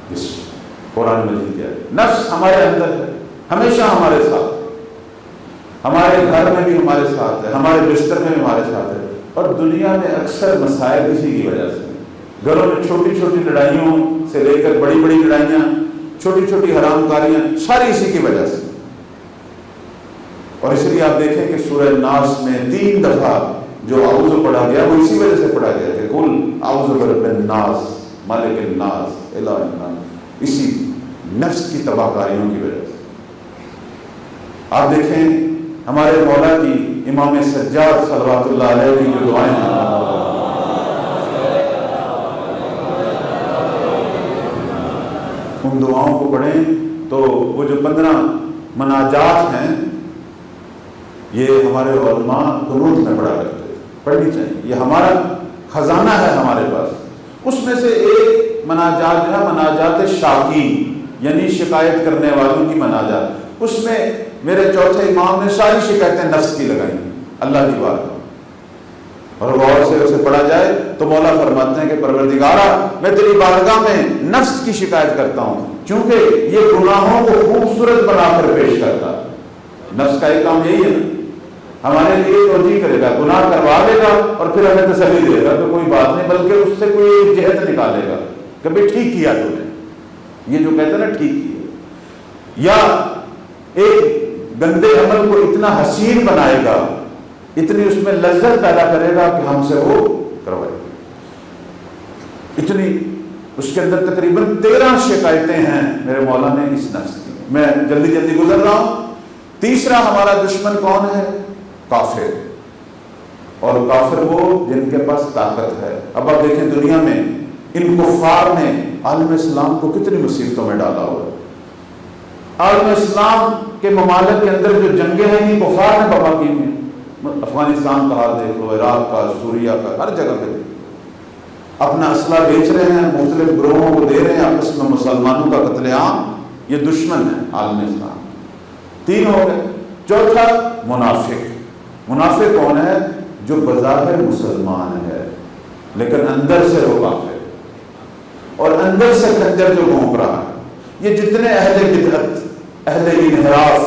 بالسوء۔ قرآن مجید کیا ہے؟ نفس ہمارے اندر ہے، ہمیشہ ہمارے ساتھ، ہمارے گھر میں بھی ہمارے ساتھ ہے، ہمارے بستر میں بھی ہمارے ساتھ ہے، اور دنیا میں اکثر مسائل اسی کی وجہ سے، گھروں میں چھوٹی چھوٹی لڑائیوں سے لے کر بڑی بڑی لڑائیاں، چھوٹی چھوٹی حرام کاریاں، ساری اسی کی وجہ سے۔ اور اس لیے آپ دیکھیں کہ سورہ ناس میں 3 دفعہ جو اعوذ پڑھا گیا وہ اسی وجہ سے پڑھا گیا کہ قل اعوذ برب الناس مالک الناس الہ الناس، اسی نفس کی تباہ کاریوں کی وجہ سے۔ آپ دیکھیں ہمارے مولا کی امام سجاد صلوات اللہ علیہ کی جو دعائیں ہیں، ان دعاؤں کو پڑھیں تو وہ جو 15 مناجات ہیں، یہ ہمارے علماء قنوت میں پڑھا کرتے ہیں، پڑھنی چاہیے، یہ ہمارا خزانہ ہے ہمارے پاس۔ اس میں سے ایک مناجات جو ہے مناجات شاکین، یعنی شکایت کرنے والوں کی مناجات، اس میں میرے چوتھے امام نے ساری شکایتیں نفس کی لگائی اللہ کی بات، اور غور سے اسے پڑھا جائے تو مولا فرماتے ہیں کہ پروردگارا میں تیری بارگاہ میں نفس کی شکایت کرتا ہوں، کیونکہ یہ گناہوں کو خوبصورت بنا کر پیش کرتا ہے۔ نفس کا ایک کام یہی ہے، ہمارے لیے توجیہ کرے گا، گناہ کروا لے گا اور پھر ہمیں تسلی دے گا کہ کوئی بات نہیں، بلکہ اس سے کوئی جہت نکالے گا کہ بھئی ٹھیک کیا تو نے، یہ جو کہتے ہیں نا ٹھیک کیا، یا ایک گندے عمل کو اتنا حسین بنائے گا، اتنی اس میں لذت پیدا کرے گا کہ ہم سے وہ کروائے گا۔ اتنی اس کے اندر تقریباً 13 شکایتیں ہیں میرے مولا نے اس نفس کی۔ میں جلدی جلدی گزر رہا ہوں۔ تیسرا ہمارا دشمن کون ہے؟ کافر، اور کافر وہ جن کے پاس طاقت ہے۔ اب آپ دیکھیں دنیا میں ان کفار نے عالم اسلام کو کتنی مصیبتوں میں ڈالا ہوا ہے۔ عالم اسلام کے ممالک کے اندر جو جنگیں ہیں یہ کفار نے برپا کی ہیں۔ افغانستان کا حال دیکھ لو، عراق کا، سوریہ کا، ہر جگہ پہ اپنا اسلحہ بیچ رہے ہیں، مختلف گروہوں کو دے رہے ہیں، آپس میں مسلمانوں کا قتل عام، یہ دشمن ہے عالم اسلام۔ 3 ہو گئے۔ چوتھا منافق۔ منافق کون ہے؟ جو بظاہر مسلمان ہے لیکن اندر سے وہ کافر، اور اندر سے خنجر جو گھونپ رہا ہے۔ یہ جتنے اہل بدعت، اہل انحراف،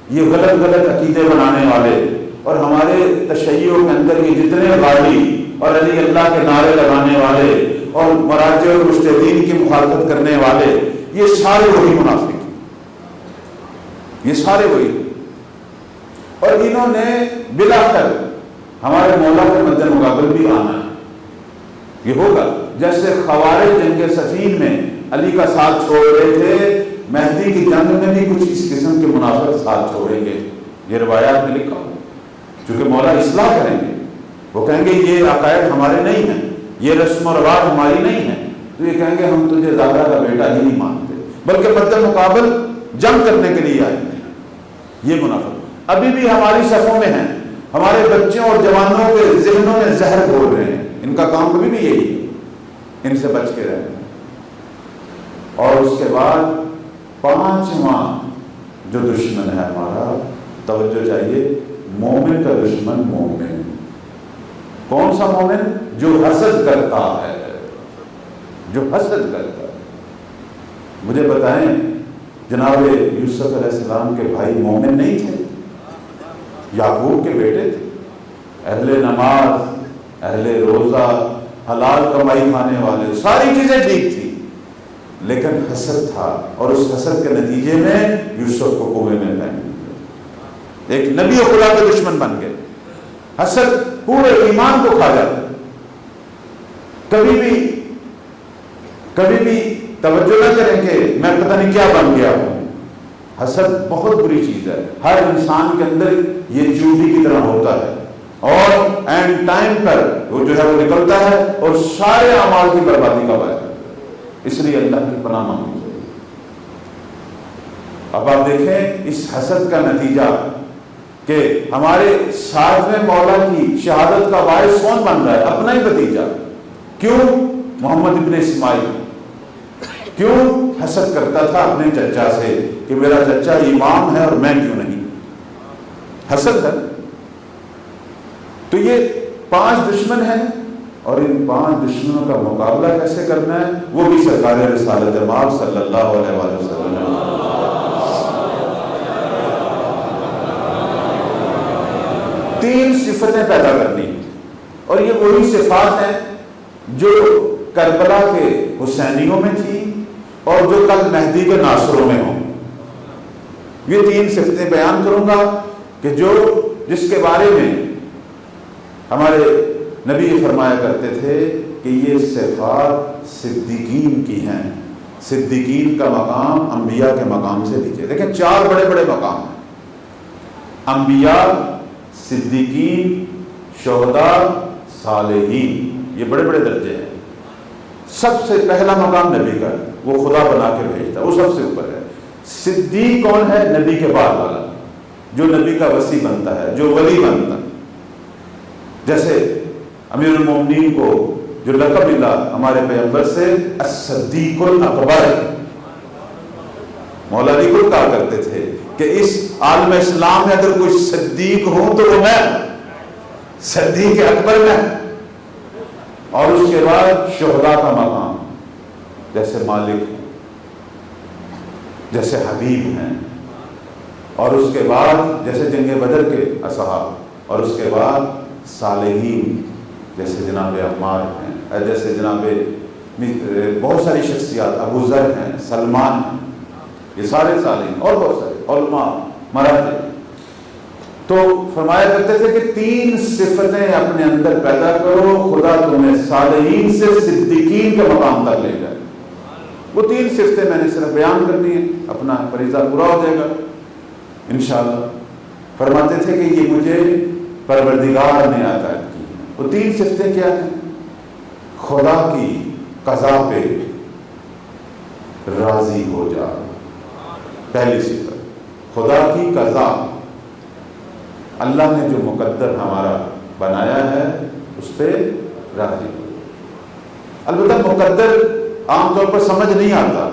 یہ غلط غلط عقیدے بنانے والے، اور ہمارے تشیعوں کے اندر یہ جتنے غالی اور علی اللہ کے نعرے لگانے والے اور مراجع اور مجتہدین کی مخالفت کرنے والے، یہ سارے وہی منافق ہیں، یہ سارے وہی، اور انہوں نے بلاخر ہمارے مولا کے مد مقابل بھی آنا ہے، یہ ہوگا۔ جیسے خوارج جنگ صفین میں علی کا ساتھ چھوڑ رہے تھے، مہدی کی جنگ میں بھی کچھ اس قسم کے منافق ساتھ چھوڑیں گے، یہ روایات میں لکھا ہو، چونکہ مولا اصلاح کریں گے، وہ کہیں گے یہ عقائد ہمارے نہیں ہیں، یہ رسم و رواج ہماری نہیں ہیں، تو یہ کہیں گے ہم تجھے زیادہ کا بیٹا ہی نہیں مانتے، بلکہ مد مقابل جنگ کرنے کے لیے آئے ہیں۔ یہ منافق ابھی بھی ہماری صفوں میں ہیں، ہمارے بچوں اور جوانوں کے ذہنوں میں زہر گھول رہے ہیں، ان کا کام کبھی بھی یہی ہے، ان سے بچ کے رہنا۔ اور اس کے بعد پانچواں جو دشمن ہے ہمارا، توجہ چاہیے، مومن کا دشمن مومن۔ کون سا مومن؟ جو حسد کرتا ہے، جو حسد کرتا ہے۔ مجھے بتائیں، جناب یوسف علیہ السلام کے بھائی مومن نہیں تھے؟ یعقوب کے بیٹے تھے، اہل نماز، اہل روزہ، حلال کمائی کھانے والے، ساری چیزیں ٹھیک تھی، لیکن حسد تھا، اور اس حسد کے نتیجے میں یوسف کو کنویں میں پھینک دیا، ایک نبی و خدا کے دشمن بن گئے۔ حسد پورے ایمان کو کھا جاتا ہے۔ کبھی بھی توجہ نہ کریں کہ میں پتہ نہیں کیا بن گیا ہوں۔ حسد بہت بری چیز ہے، ہر انسان کے اندر یہ چوٹی کی طرح ہوتا ہے، اور اینڈ ٹائم پر وہ جو ہے وہ نکلتا ہے اور سارے اعمال کی بربادی کا باعث ہے۔ اس لیے اللہ کی پناہ مانگنی چاہیے۔ اب آپ دیکھیں اس حسد کا نتیجہ کہ ہمارے ساتویں مولا کی شہادت کا باعث کون بن رہا ہے؟ اپنا ہی بھتیجا۔ کیوں؟ محمد ابن اسماعیل۔ کیوں حسد کرتا تھا اپنے چچا سے کہ میرا چچا امام ہے اور میں کیوں نہیں؟ حسد ہے۔ تو یہ 5 دشمن ہیں، اور ان 5 دشمنوں کا مقابلہ کیسے کرنا ہے وہ بھی سرکار رسالت مآب صلی اللہ علیہ وآلہ وسلم نے۔ 3 صفتیں پیدا کرنی، اور یہ وہی صفات ہیں جو کربلا کے حسینیوں میں تھی اور جو کل مہدی کے ناصروں میں ہوں۔ یہ 3 صفتیں بیان کروں گا کہ جس کے بارے میں ہمارے نبی فرمایا کرتے تھے کہ یہ صفات صدیقین کی ہیں۔ صدیقین کا مقام انبیاء کے مقام سے نیچے۔ دیکھیں 4 بڑے بڑے مقام ہیں، انبیاء، صدیقین، شہداء، صالحین، یہ بڑے بڑے درجے ہیں۔ سب سے پہلا مقام نبی کا ہے، وہ خدا بنا کے بھیجتا ہے، وہ سب سے اوپر ہے۔ صدیق کون ہے؟ نبی کے بعد والا، جو نبی کا وصی بنتا ہے، جو ولی بنتا ہے۔ جیسے امیر المومنین کو جو لقب ملا ہمارے پیغمبر سے، الصدیق الاکبر، مولا علی کو کہا کرتے تھے کہ اس عالم اسلام میں اگر کوئی صدیق ہوں تو وہ میں، صدیق اکبر میں۔ اور اس کے بعد شہداء کا مقام، جیسے مالک ہیں، جیسے حبیب ہیں، اور اس کے بعد جیسے جنگ بدر کے اصحاب، اور اس کے بعد صالحین جیسے جناب عمار ہیں، جیسے جناب بہت ساری شخصیات، ابو ذر ہیں، سلمان ہیں، یہ سارے صالحین، اور بہت سارے علماء مراتب۔ تو فرمایا کرتے تھے کہ 3 صفتیں اپنے اندر پیدا کرو، خدا تمہیں صالحین سے صدیقین کے مقام تک لے جائے۔ وہ 3 صفتیں میں نے صرف بیان کرنی ہے، اپنا فریضہ پورا ہو جائے گا انشاءاللہ۔ فرماتے تھے کہ یہ مجھے پروردگار نے عطا کی۔ وہ 3 صفتیں کیا ہیں؟ خدا کی قضا پہ راضی ہو جا، پہلی صفت خدا کی قضا، اللہ نے جو مقدر ہمارا بنایا ہے اس پہ راضی ہو۔ البتہ مقدر عام طور پر سمجھ نہیں آتا،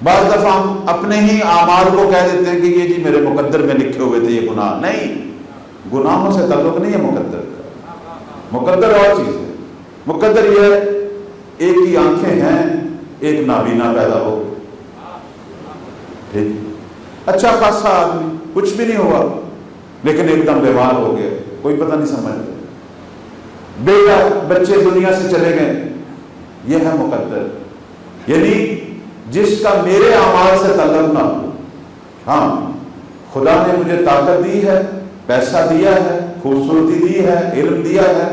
بعض دفعہ ہم اپنے ہی اعمال کو کہہ دیتے ہیں کہ یہ جی میرے مقدر میں لکھے ہوئے تھے یہ گناہ، نہیں، گناہوں سے تعلق نہیں ہے مقدر کا۔ مقدر اور چیز ہے۔ مقدر یہ ہے ایک کی آنکھیں ہیں، ایک نابینا پیدا ہو، ٹھیک، اچھا خاصا آدمی، کچھ بھی نہیں ہوا، لیکن ایک دم بیمار ہو گئے، کوئی پتہ نہیں سمجھ، بیٹا بچے دنیا سے چلے گئے، یہ ہے مقدر۔ یعنی جس کا میرے اعمال سے تعلق نہ ہو۔ ہاں، خدا نے مجھے طاقت دی ہے، پیسہ دیا ہے، خوبصورتی دی ہے، علم دیا ہے،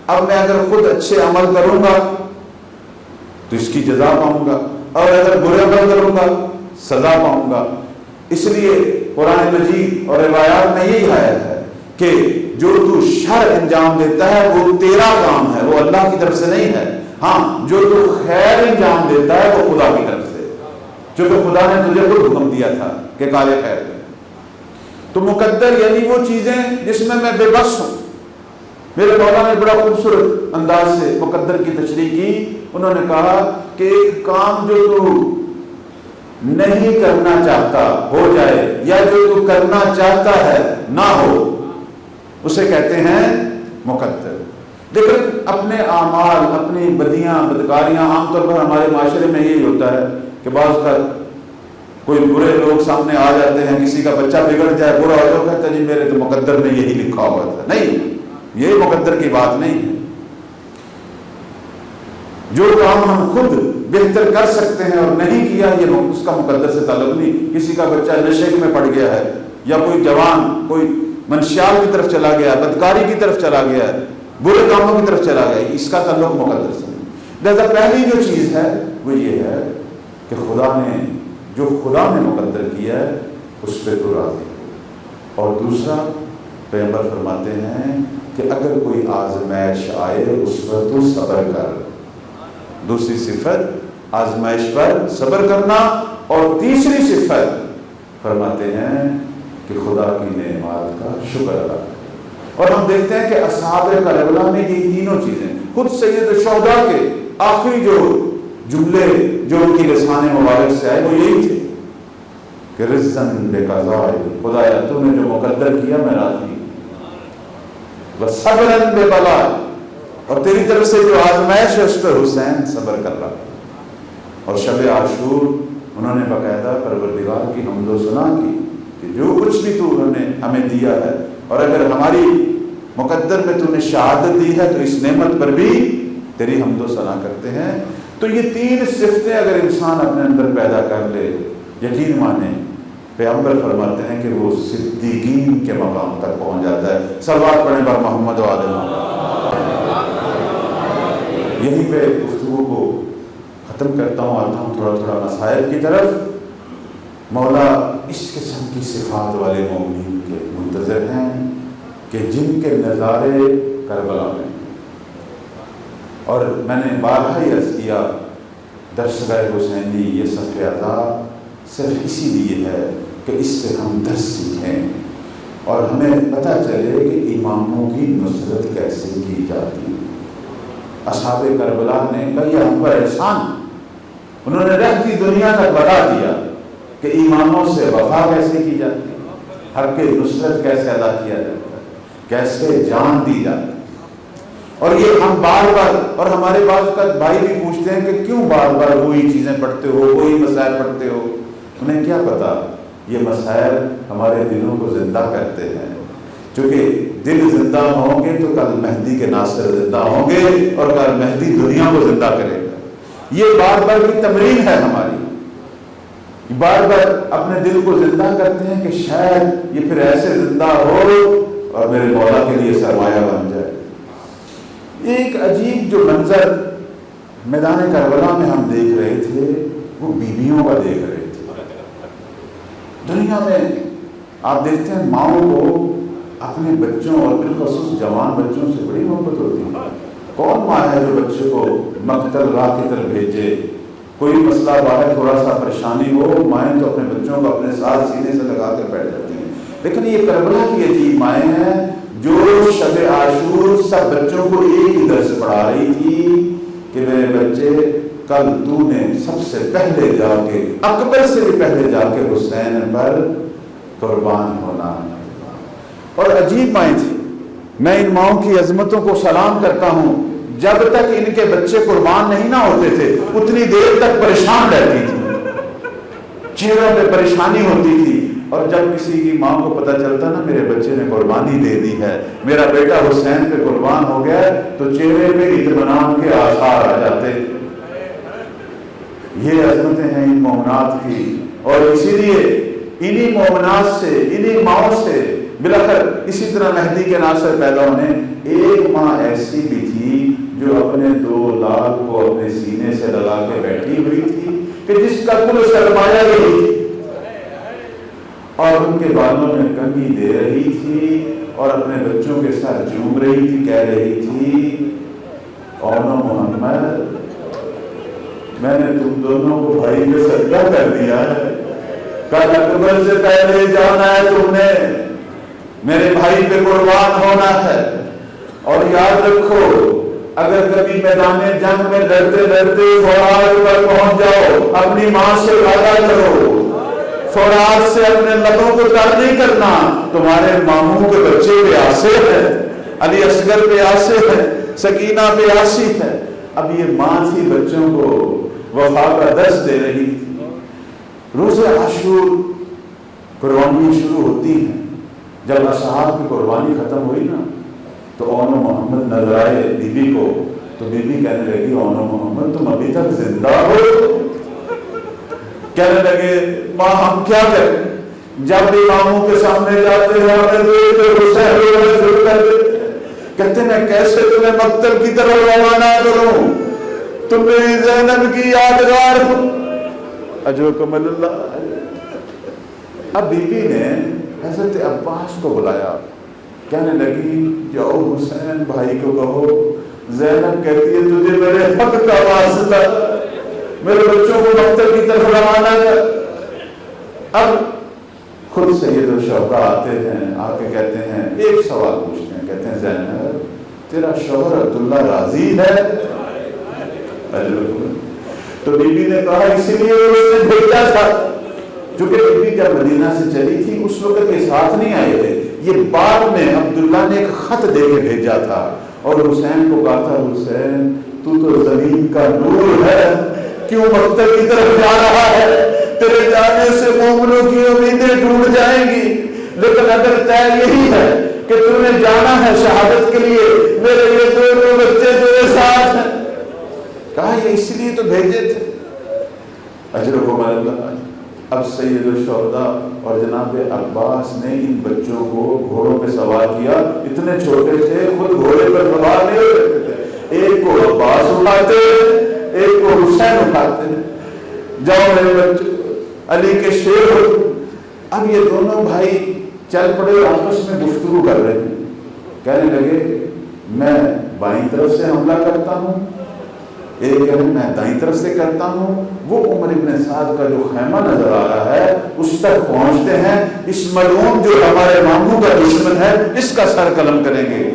اب میں اگر خود اچھے عمل کروں گا تو اس کی جزا پاؤں گا، اور اگر برے عمل کروں گا سزا پاؤں گا۔ اس لیے قرآن مجید اور روایات میں یہی آیا ہے کہ جو تو شر انجام دیتا ہے وہ تیرا کام ہے، وہ اللہ کی طرف سے نہیں ہے۔ ہاں، جو تو خیر انجام دیتا ہے وہ خدا کی طرف سے، چونکہ خدا نے تجھے خود حکم دیا تھا کہ کارے خیر کر۔ تو مقدر یعنی وہ چیزیں جس میں بے بس ہوں۔ میرے مولا نے بڑا خوبصورت انداز سے مقدر کی تشریح کی۔ انہوں نے کہا کہ ایک کام جو تو نہیں کرنا چاہتا ہو جائے، یا جو تو کرنا چاہتا ہے نہ ہو، اسے کہتے ہیں مقدر۔ لیکن اپنے اعمال، اپنی بدیاں، بدکاریاں، عام طور پر ہمارے معاشرے میں یہی ہوتا ہے کہ بعض کا کوئی برے لوگ سامنے آ جاتے ہیں، کسی کا بچہ بگڑ جائے، برا ہو جائے، کہتا ہے جی میرے تو مقدر میں یہی لکھا ہوا تھا۔ نہیں، یہ مقدر کی بات نہیں ہے۔ جو کام ہم خود بہتر کر سکتے ہیں اور نہیں کیا، یہ اس کا مقدر سے تعلق نہیں۔ کسی کا بچہ نشے میں پڑ گیا ہے، یا کوئی جوان کوئی منشیات کی طرف چلا گیا، بدکاری کی طرف چلا گیا، برے کاموں کی طرف چلا گیا، اس کا تعلق مقدر سے نہیں۔ لہذا پہلی جو چیز ہے وہ یہ ہے کہ جو خدا نے مقدر کیا ہے اس پہ تو راضی ہو۔ اور دوسرا، پیغمبر فرماتے ہیں کہ اگر کوئی آزمائش آئے اس پر تو صبر کر۔ دوسری صفت آزمائش پر صبر کرنا، اور تیسری صفت فرماتے ہیں کہ خدا کی نعمات کا شکر ادا کرنا۔ اور ہم دیکھتے ہیں کہ اصحاب کربلا میں یہ تینوں چیزیں، خود سید الشہداء کے آخری جو جملے جو ان کی لسان مبارک سے آئے وہ یہی تھے کہ رزقاً بقضاء، خدایا تو نے جو مقدر کیا میں راضی ہوں، وصبراً ببلاء، اور تیری طرف سے جو آزمائش ہے اس پر حسین صبر کر رہا۔ اور شب عاشور انہوں نے باقاعدہ پروردگار کی حمد و ثنا کی کہ جو کچھ بھی تو انہوں نے ہمیں دیا ہے، اور اگر ہماری مقدر میں تو نے شہادت دی ہے تو اس نعمت پر بھی تیری حمد و ثنا کرتے ہیں۔ تو یہ تین صفتیں اگر انسان اپنے اندر پیدا کر لے، یقین مانے، پیغمبر فرماتے ہیں کہ وہ صدیقین کے مقام تک پہنچ جاتا ہے۔ صلوات پڑھیں بر محمد و آل محمد۔ یہیں پہ گفتگو کو ختم کرتا ہوں، آتا ہوں تھوڑا تھوڑا مسائل کی طرف۔ مولا اس قسم کی صفات والے مومنین کے منتظر ہیں کہ جن کے نظارے کربلا میں، اور میں نے بارہا ہی عرض کیا، درسگاہ حسینی یہ صف عذاب صرف اسی لیے ہے کہ اس سے ہم درس سیکھیں اور ہمیں پتہ چلے کہ اماموں کی نصرت کیسے کی جاتی ہے۔ اصحاب کربلا نے کہا ہم پر احسان، انہوں نے رہتی دنیا تک بتا دیا کہ اماموں سے وفا کیسے کی جاتی ہے، حق کی نصرت کیسے ادا کیا جاتا ہے، کیسے جان دی جاتی ہے۔ اور یہ ہم بار بار، اور ہمارے بعض کا بھائی بھی پوچھتے ہیں کہ کیوں بار بار وہی چیزیں پڑھتے ہو، وہی مسائل پڑھتے ہو۔ انہیں کیا پتا یہ مسائل ہمارے دلوں کو زندہ کرتے ہیں، چونکہ دل زندہ ہوں گے تو کل مہدی کے ناصر زندہ ہوں گے، اور کل مہدی دنیا کو زندہ کرے گا۔ یہ بار بار کی تمرین ہے ہماری، بار بار اپنے دل کو زندہ کرتے ہیں کہ شاید یہ پھر ایسے زندہ ہو اور میرے مولا کے لیے سرمایہ بن جائے۔ ایک عجیب جو منظر میدان کربلا میں ہم دیکھ رہے تھے وہ بیویوں کا دیکھ رہے تھے۔ دنیا میں آپ دیکھتے ہیں ماؤں کو اپنے بچوں اور بالخصوص جوان بچوں سے بڑی محبت ہوتی ہے۔ کون ماں ہے جو بچے کو مقتل راہ کی طرف بھیجے؟ کوئی مسئلہ باہر تھوڑا سا پریشانی ہو، مائیں تو اپنے بچوں کو اپنے ساتھ سینے سے لگا کر بیٹھ جاتی ہیں، لیکن یہ کربلا کی عجیب مائیں ہیں جو شب عاشور سب بچوں کو ایک ہی درس پڑھا رہی تھی کہ میرے بچے کل تو نے سب سے پہلے جا کے، اکبر سے بھی پہلے جا کے حسین پر قربان ہونا۔ اور عجیب مائیں تھی، میں ان ماؤں کی عظمتوں کو سلام کرتا ہوں، جب تک ان کے بچے قربان نہیں نہ ہوتے تھے اتنی دیر تک پریشان رہتی تھی، چہروں پہ پریشانی ہوتی تھی، اور جب کسی کی ماں کو پتہ چلتا نا میرے بچے نے قربانی دے دی ہے، میرا بیٹا حسین پہ قربان ہو گیا، تو چہرے پہ اطمینان کے آثار آ جاتے۔ یہ عظمتیں ہیں ان مومنات کی، اور اسی لیے انہی مومنات سے، انہی ماؤں سے بلاخر اسی طرح مہدی کے ناصر پیدا ہونے۔ ایک ماں ایسی بھی تھی جو اپنے 2 لال کو اپنے سینے سے لگا کے بیٹھی ہوئی تھی کہ جس کا کل سرمایہ یہی تھی، اور ان کے بالوں میں کنگھی دے رہی تھی اور اپنے بچوں کے ساتھ جھوم رہی تھی، کہہ رہی تھی اونو محمد، میں نے تم دونوں کو بھائی میں صدقہ کر دیا ہے، کل اکبر سے پہلے جانا ہے تم نے، میرے بھائی پہ قربان ہونا ہے۔ اور یاد رکھو اگر کبھی میدان جنگ میں لڑتے لڑتے فورات پر پہنچ جاؤ، اپنی ماں سے وعدہ کرو، فورات سے اپنے لبوں کو تر نہیں کرنا، تمہارے ماموں کے بچے پیاسے ہیں، علی اصغر پیاسے ہیں، سکینہ پیاسی ہے۔ اب یہ ماں تھی بچوں کو وفا کا درس دے رہی تھی۔ روز عاشور قربانی شروع ہوتی ہیں، جب اصحاب کی قربانی ختم ہوئی نا تو اونو محمد نظر آئے بی بی کو، تو بی بی کہنے لگی اونو محمد تم ابھی تک زندہ ہو؟ کہنے لگے ماں ہم کیا کریں، جب بھی ماموں کے سامنے جاتے ہیں ہمیں دیکھتے حسین رونے شروع کر دیتے، کہتے ہیں میں کیسے تمہیں مقتل کی طرف روانہ کروں، تم میری زینب کی یادگار ہو، اجرکم اللہ۔ اب بی بی نے حضرت عباس کو بلایا، کہنے لگی جاؤ حسین بھائی کو کہو، زینب کہتی ہے تجھے میرے حق کا واسطہ، میرے بچوں کو مقتل کی طرف روانہ کر۔ اب خود سید الشہداء آتے ہیں، آ کے کہتے ہیں ایک سوال پوچھتے ہیں، کہتے ہیں زینب تیرا شوہر عبداللہ راضی ہے؟ تو بی بی نے کہا اسی لیے اس نے بھیجا تھا، چونکہ بی بی جب مدینہ سے چلی تھی اس وقت کے ساتھ نہیں آئے تھے، یہ بعد میں عبداللہ نے ایک خط دے کے بھیجا تھا اور حسین کو کہا تھا حسین تو زمین کا نور ہے، کیوں مقتل کی طرف جا رہا ہے؟ تیرے جانے سے مومنوں کی امیدیں ٹوٹ جائیں گی، لیکن اگر طے یہی ہے کہ تم نے جانا ہے شہادت کے لیے، میرے یہ 2 بچے تیرے ساتھ ہیں۔ کہا یہ اس لیے تو بھیجے تھے، اجرکم اللہ۔ اب سید الشہداء اور جناب عباس نے ان بچوں کو گھوڑوں پہ سوار کیا، اتنے چھوٹے تھے خود گھوڑے پر سوار نہیں ہو سکتے تھے، ایک کو عباس اٹھاتے ایک کو حسین اٹھاتے، جاؤ میرے بچے علی کے شیر ہو۔ اب یہ دونوں بھائی چل پڑے، آپس میں گفتگو کر رہے ہیں، کہنے لگے میں بائیں طرف سے حملہ کرتا ہوں، ایک کہنے میں دائیں طرف سے کرتا ہوں۔ وہ عمر ابن سعد کا جو خیمہ نظر آ رہا ہے اس تک پہنچتے ہیں، اس ملعون جو ہمارے ماموں کا دشمن ہے اس کا سر قلم کریں گے۔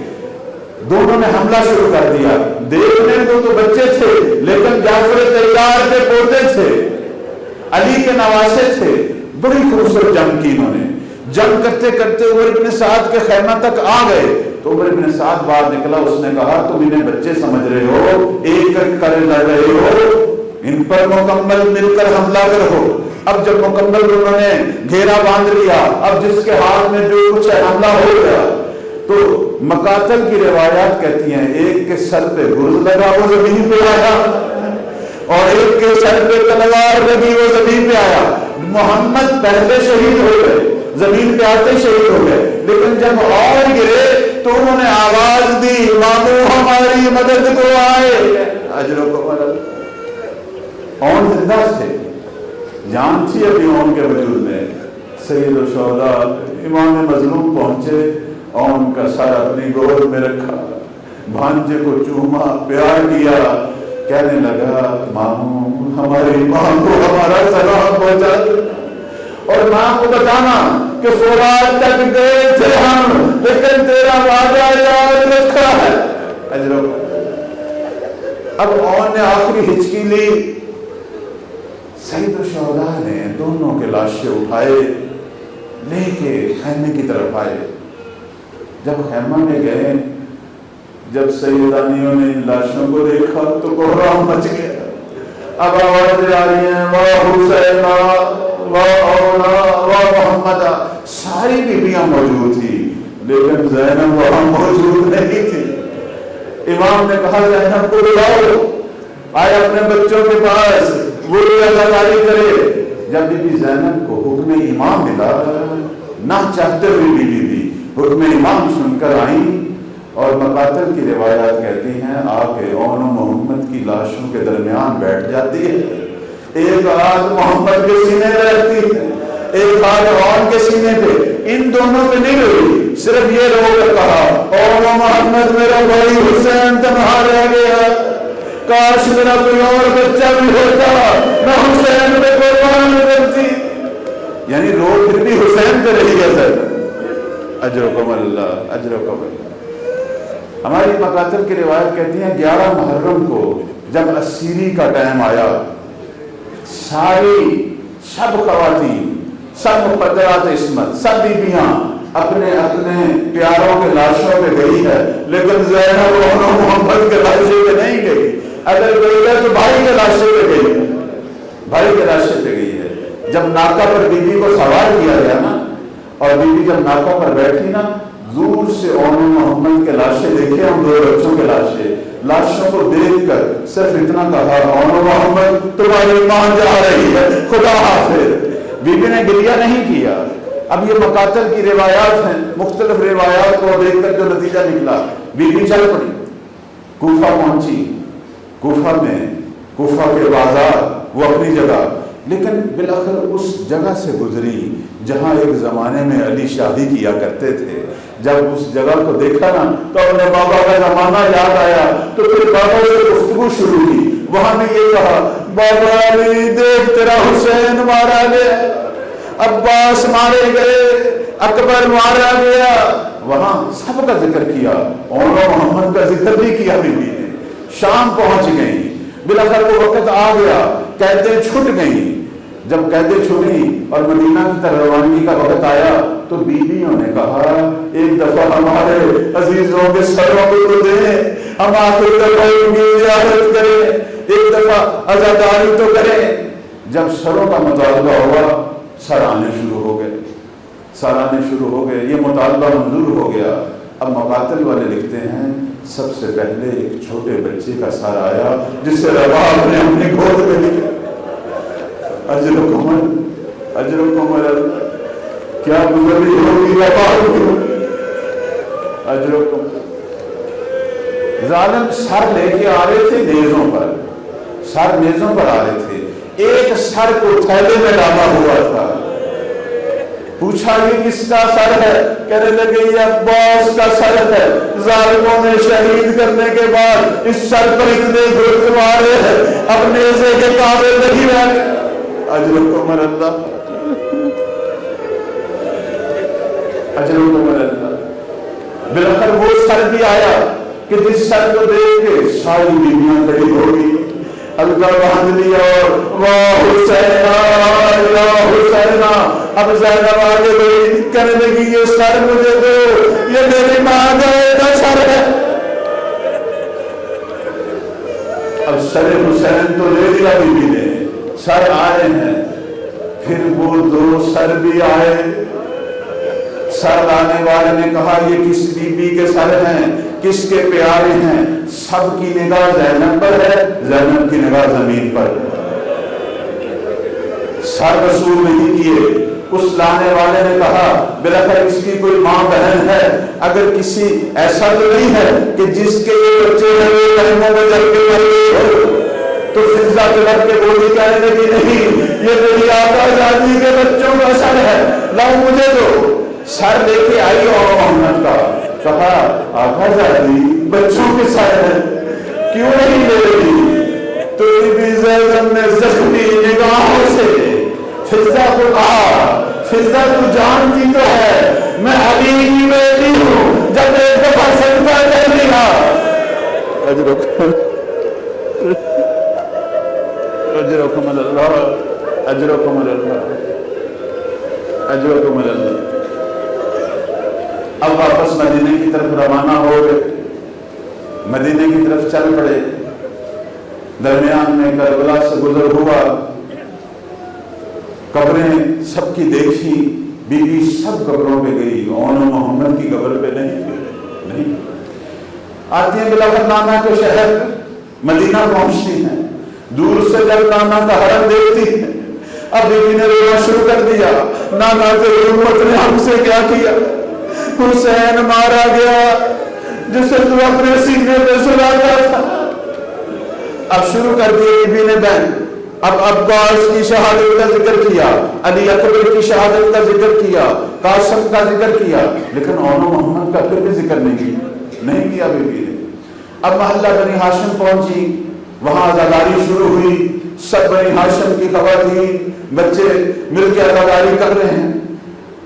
دونوں نے حملہ شروع کر دیا، دیکھنے کو تو بچے تھے لیکن جعفر طیار کے پوتے تھے، علی کے نواسے تھے، بڑی خوبصورت جنگ کی انہوں نے۔ جنگ کرتے کرتے عمر ابن سعد کے خیمہ تک آ گئے تو عمر ابن سعد باہر نکلا، اس نے کہا تم انہیں بچے سمجھ رہے ہو، ایک کر لڑ رہے ہو، ان پر مکمل مل کر حملہ کرو۔ اب جب مکمل انہوں نے گھیرا باندھ لیا، اب جس کے ہاتھ میں جو کچھ ہے حملہ ہو گیا، تو مقاتل کی روایات کہتی ہیں ایک کے سر پہ گرز لگا وہ زمین پہ آیا اور ایک کے سر پہ تلوار لگی وہ زمین پہ آیا۔ محمد پہلے شہید ہو گئے، زمین پہ آتے شہید ہو گئے، لیکن جب اور گرے تو انہوں نے آواز دی ماموں ہماری مدد کو آئے، اجروں کو مدد۔ اون زندہ تھے، جان تھی ابھی اون کے وجود میں۔ سید الشہداء امام مظلوم پہنچے، اون کا سر اپنی گود میں رکھا، بھانجے کو چوما، پیار کیا، کہنے لگا ماموں ہماری ماں کو ہمارا سلام پہنچا دے، اور ماں کو بتانا کہ فورات تک گئے تھے ہم لیکن تیرا وعدہ یاد رکھا ہے۔ اجرو اب اون نے آخری ہچکی لی، سید الشہداء نے دونوں کے لاشیں اٹھائے لے کے خیمے کی طرف آئے۔ جب خیمہ میں گئے، جب سیدانیوں نے ان لاشوں کو دیکھا تو کوہرام مچ گیا۔ اب آوازیں آ رہی ہیں واہ حسین واہ اولا واہ محمد، ساری بیویاں موجود تھی لیکن زینب وہاں موجود نہیں تھی۔ امام نے کہا زینب کو بلاؤ، آئے اپنے بچوں کے پاس، وہ اداکاری کرے۔ جب بی بی زینب کو حکم امام ملا، نہ چاہتے ہوئے بیوی بھی حکم امام سن کر آئیں، اور مقاتل کی روایات کہتی ہیں آ کے اون و محمد کی لاشوں کے درمیان بیٹھ جاتی ہے، ایک ہاتھ محمد کے سینے پہ رکھتی ہے، ایک ہاتھ اون کے سینے پہ، ان دونوں پہ نہیں روئی، صرف یہ رو کر کہا اون و محمد میرا بھائی حسین تنہا رہ گیا، کاش میرا کوئی اور بچہ بھی ہوتا، میں حسین پہ قربان کرتی۔ یعنی رو پھر بھی حسین پہ رہی ہے سر۔ اجرکم اللہ، اجرکم اللہ۔ ہماری مقاتل کی روایت کہتی ہیں 11 محرم کو جب اسیری کا ٹائم آیا، سب خواتین، سب مقدرات عصمت، سب بیبیاں اپنے اپنے پیاروں کے لاشوں پہ گئی ہے، لیکن زینب محمد کے لاشے پہ نہیں گئی۔ اگر گئی ہے تو بھائی کے لاشے پہ گئی ہے، بھائی کے لاشے پہ گئی ہے۔ جب ناکہ پر بی بی کو سوار کیا گیا نا، اور بی بی جب ناکہ پر بیٹھی نا، دور سے اون محمد کے لاشیں دیکھے، ہم 2 بچوں کے لاشوں کو دیکھ کر صرف اتنا کہا اون محمد تمہاری ماں جا رہی ہے، خدا حافظ۔ بی بی نے گریہ نہیں کیا۔ اب یہ مقاتل کی روایات ہیں، مختلف روایات کو دیکھ کر جو نتیجہ نکلا، بی بی چل پڑی، کوفہ پہنچی، کوفہ کے بازار وہ اپنی جگہ، لیکن بالآخر اس جگہ سے گزری جہاں ایک زمانے میں علی شادی کیا کرتے تھے۔ جب اس جگہ کو دیکھا نا تو اپنے بابا کا زمانہ یاد آیا، تو پھر بابا سے گفتگو شروع کی۔ وہاں نے یہ کہا بابا علی دیکھ تیرا حسین مارا گیا، عباس مارے گئے، اکبر مارا گیا۔ وہاں سب کا ذکر کیا، اون محمد کا ذکر بھی کیا۔ بی بی نے شام پہنچ گئی، بالآخر وہ وقت آ گیا، قیدیں چھٹ گئیں۔ جب قیدیں چھٹی اور مدینہ کی طرف روانگی کا وقت آیا تو بیویوں نے کہا ایک دفعہ ہمارے عزیزوں کے سروں کو تو دیں، ہم آخر دفعہ ان کی زیارت کریں، ایک دفعہ عزاداری تو کریں۔ جب سروں کا مطالبہ ہوا، سر آنے شروع ہو گئے، یہ مطالبہ منظور ہو گیا۔ اب مقاتل والے لکھتے ہیں سب سے پہلے ایک چھوٹے بچے کا سر آیا جسے رباب نے اپنی گود میں لیا۔ اجرکم اللہ، کیا گزری ہوگی رباب کی، اجرکم۔ ظالم سر لے کے آ رہے تھے نیزوں پر آ رہے تھے، ایک سر کو تھیلے میں ڈالا ہوا تھا۔ پوچھا یہ کس کا سر ہے؟ کہنے لگے یہ عباس کا سر ہے، ظالموں نے شہید کرنے کے بعد اس سر پر اتنے گرد مارے ہیں، اب نیزے کے قابل نہیں رہے۔ اجرکم اللہ، اجرکم اللہ۔ بالآخر وہ سر بھی آیا کہ جس سر کو دیکھ کے ساری بیویاں کھڑی ہوگی، الگا باندھ لیا اور واہ حسینہ یا حسینہ۔ اب زینب آگے گئی، کہنے لگی یہ سر مجھے دو، یہ میری ماں کا سر ہے۔ اب سر حسین تو لے لیا بی بی نے، سر آئے ہیں، پھر وہ 2 سر بھی آئے۔ سر لانے والے نے کہا یہ کس بی بی کے سر ہیں، کس کے پیارے ہیں؟ سب کی نگاہ زینب پر ہے، زینب کی نگاہ زمین پر ہے۔ سر رسول نہیں کیے۔ اس لانے والے نے کہا بلاخر اس کی کوئی ماں بہن ہے، اگر کسی ایسا تو نہیں ہے کہ جس کے یہ بچے ہیں وہ رحموں میں جل کے مر گئے ہو؟ تو فضا چلک کے بولی کہنے لگی نہیں، یہ میری آقا جادی کے بچوں کا سر ہے، لاؤ مجھے دو۔ سر لے کے آئی اور محمد کا، کہا آقا جادی بچوں کے سر ہے، کیوں نہیں لے رہی؟ تو بی بی زینب نے زخمی نگاہوں سے فضا کو کہا فضا تو جانتی تو ہے میں علی کی بیٹی ہوں، جب ایک دفعہ سجدہ کر لیا۔ اجرکم اللہ، اجرکم اللہ، اجرکم اللہ۔ اب واپس مدینے کی طرف روانہ ہو گئے، مدینے کی طرف چل پڑے۔ درمیان میں کربلا سے گزر ہوا، قبریں سب کی دیکھی، بی بی سب قبروں پہ گئی، اون محمد کی قبر پہ نہیں۔ آتی ہیں بلاخر نانا کے شہر مدینہ پہنچتی ہیں، دور سے جب نانا کا حرم دیکھتی ہے، اب بیوی نے رونا شروع کر دیا، نانا تیری امت نے ہم سے کیا کیا، حسین مارا گیا جسے تو اپنے سینے پہ سلاتا تھا۔ اب شروع کر دیے بیوی نے بہن، اب عباس کی شہادت کا ذکر کیا، علی اکبر کی شہادت کا ذکر کیا، قاسم کا ذکر کیا، لیکن اونو محمد کا پھر بھی ذکر نہیں کیا بیوی نے۔ اب محلہ بنی ہاشم پہنچی، وہاں عزاداری شروع ہوئی، سب بنی ہاشم کی خواتین بچے مل کے عزاداری کر رہے ہیں۔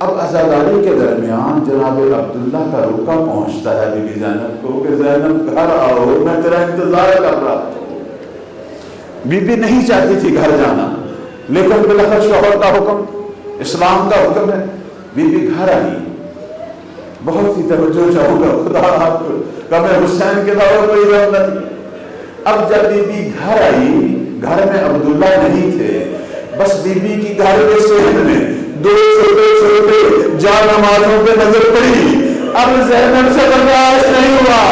اب عزاداری کے درمیان جناب عبداللہ کا رکا پہنچتا ہے بی بی زینب کو کہ زینب گھر آؤ، میں تیرا انتظار کر رہا ہوں۔ بی بی نہیں چاہتی تھی گھر جانا، لیکن بالاخر شوہر کا حکم، اسلام کا حکم ہے، بی بی گھر آئی۔ بہت ہی توجہ چاہوں گا، خدا آپ کو کم حسین کے دور کو ہی رحمت۔ اب جب بی بی گھر آئی، گھر میں عبداللہ نہیں تھے، بس بی بی کی گھر کے صحن میں دو چھوٹے چھوٹے جانمازوں پہ نظر پڑی۔ اب زینب سے برداشت نہیں ہوا،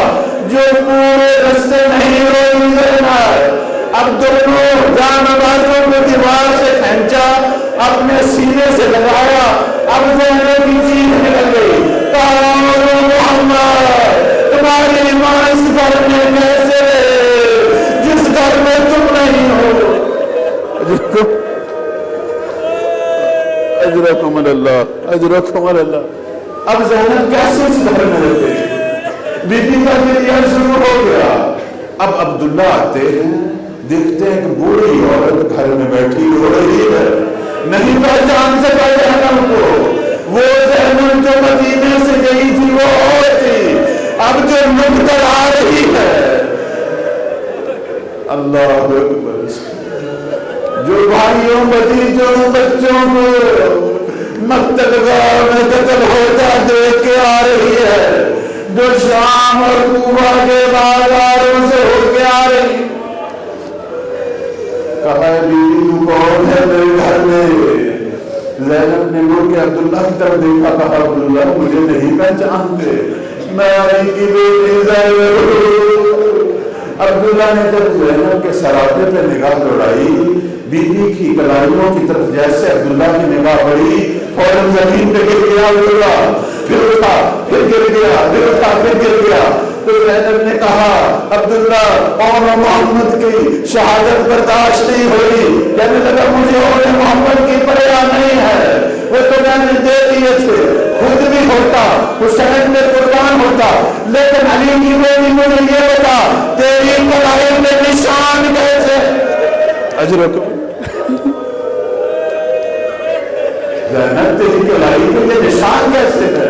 جو پورے رستے نہیں روئی زینب، اب دونوں جانمازوں کو دیوار سے کھینچا، اپنے سینے سے لگایا۔ اب زینب کی چیخ نکل گئی، کہا محمد تمہاری ماں اس گھر میں کیسے رہے جس گھر میں تم نہیں ہو؟ اجرکم اللہ، اجرکم اللہ۔ اب زینب کیسے اس گھر میں رہتے؟ بی بی کا دل شروع ہو گیا۔ اب عبداللہ آتے ہیں، دیکھتے ہیں کہ بوڑھی عورت گھر میں بیٹھی ہو رہی ہے، نہیں پہچان سکا زینب کو۔ وہ زینب جو مدینے سے گئی تھی وہ اور تھی، اب جو مجھ کر آ رہی ہے۔ اللہ اکبر۔ جو بھائیوں بھتیجوں بچوں کو مقتل گاہ میں قتل ہوتا دیکھ کے آ رہی ہے، جو شام اور کوفہ کے بازاروں سے ہو کے آ رہی۔ کہا ہے بیوی تو کون ہے میرے گھر میں؟ زینب نے مڑ کے عبداللہ کی طرف دیکھا، کہا عبداللہ مجھے نہیں پہچانتے، میں علی کی بیٹی زینب۔ عبداللہ نے جب زینب کے سراپے پہ نگاہ دوڑائی، بی بی کی کلائیوں کی طرف جیسے عبداللہ کی نگاہ بڑھی، فوراً زمین پہ گر گیا عبداللہ، پھر اٹھا پھر گر گیا، پھر اٹھا پھر گر گیا۔ تو زینب نے کہا عبداللہ اور محمد کی شہادت برداشت نہیں ہوئی۔ کہنے لگا مجھے اور محمد کی پرواہ نہیں ہے، وہ تو میں نے دے دیے تھے، خود بھی ہوتا، حسین میں قربان ہوتا، لیکن علی کی بیٹی مجھے یہ بتا تیری کلائی میں نشان کیسے؟ اجرکم زینب تیری کلائی میں یہ نشان کیسے ہے؟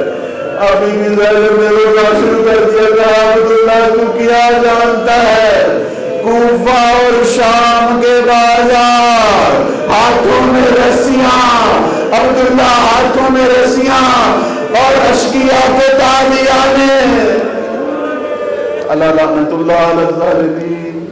ابھی بھی زینب نے رونا شروع کر دیا، کہا عبداللہ تو کیا جانتا ہے، کوفہ اور شام کے بازار، ہاتھوں میں رسیاں، عبداللہ ہاتھوں میں رسیاں اور اشکیا کے تابعیانے، اللہ لعنت اللہ علی الظالمین۔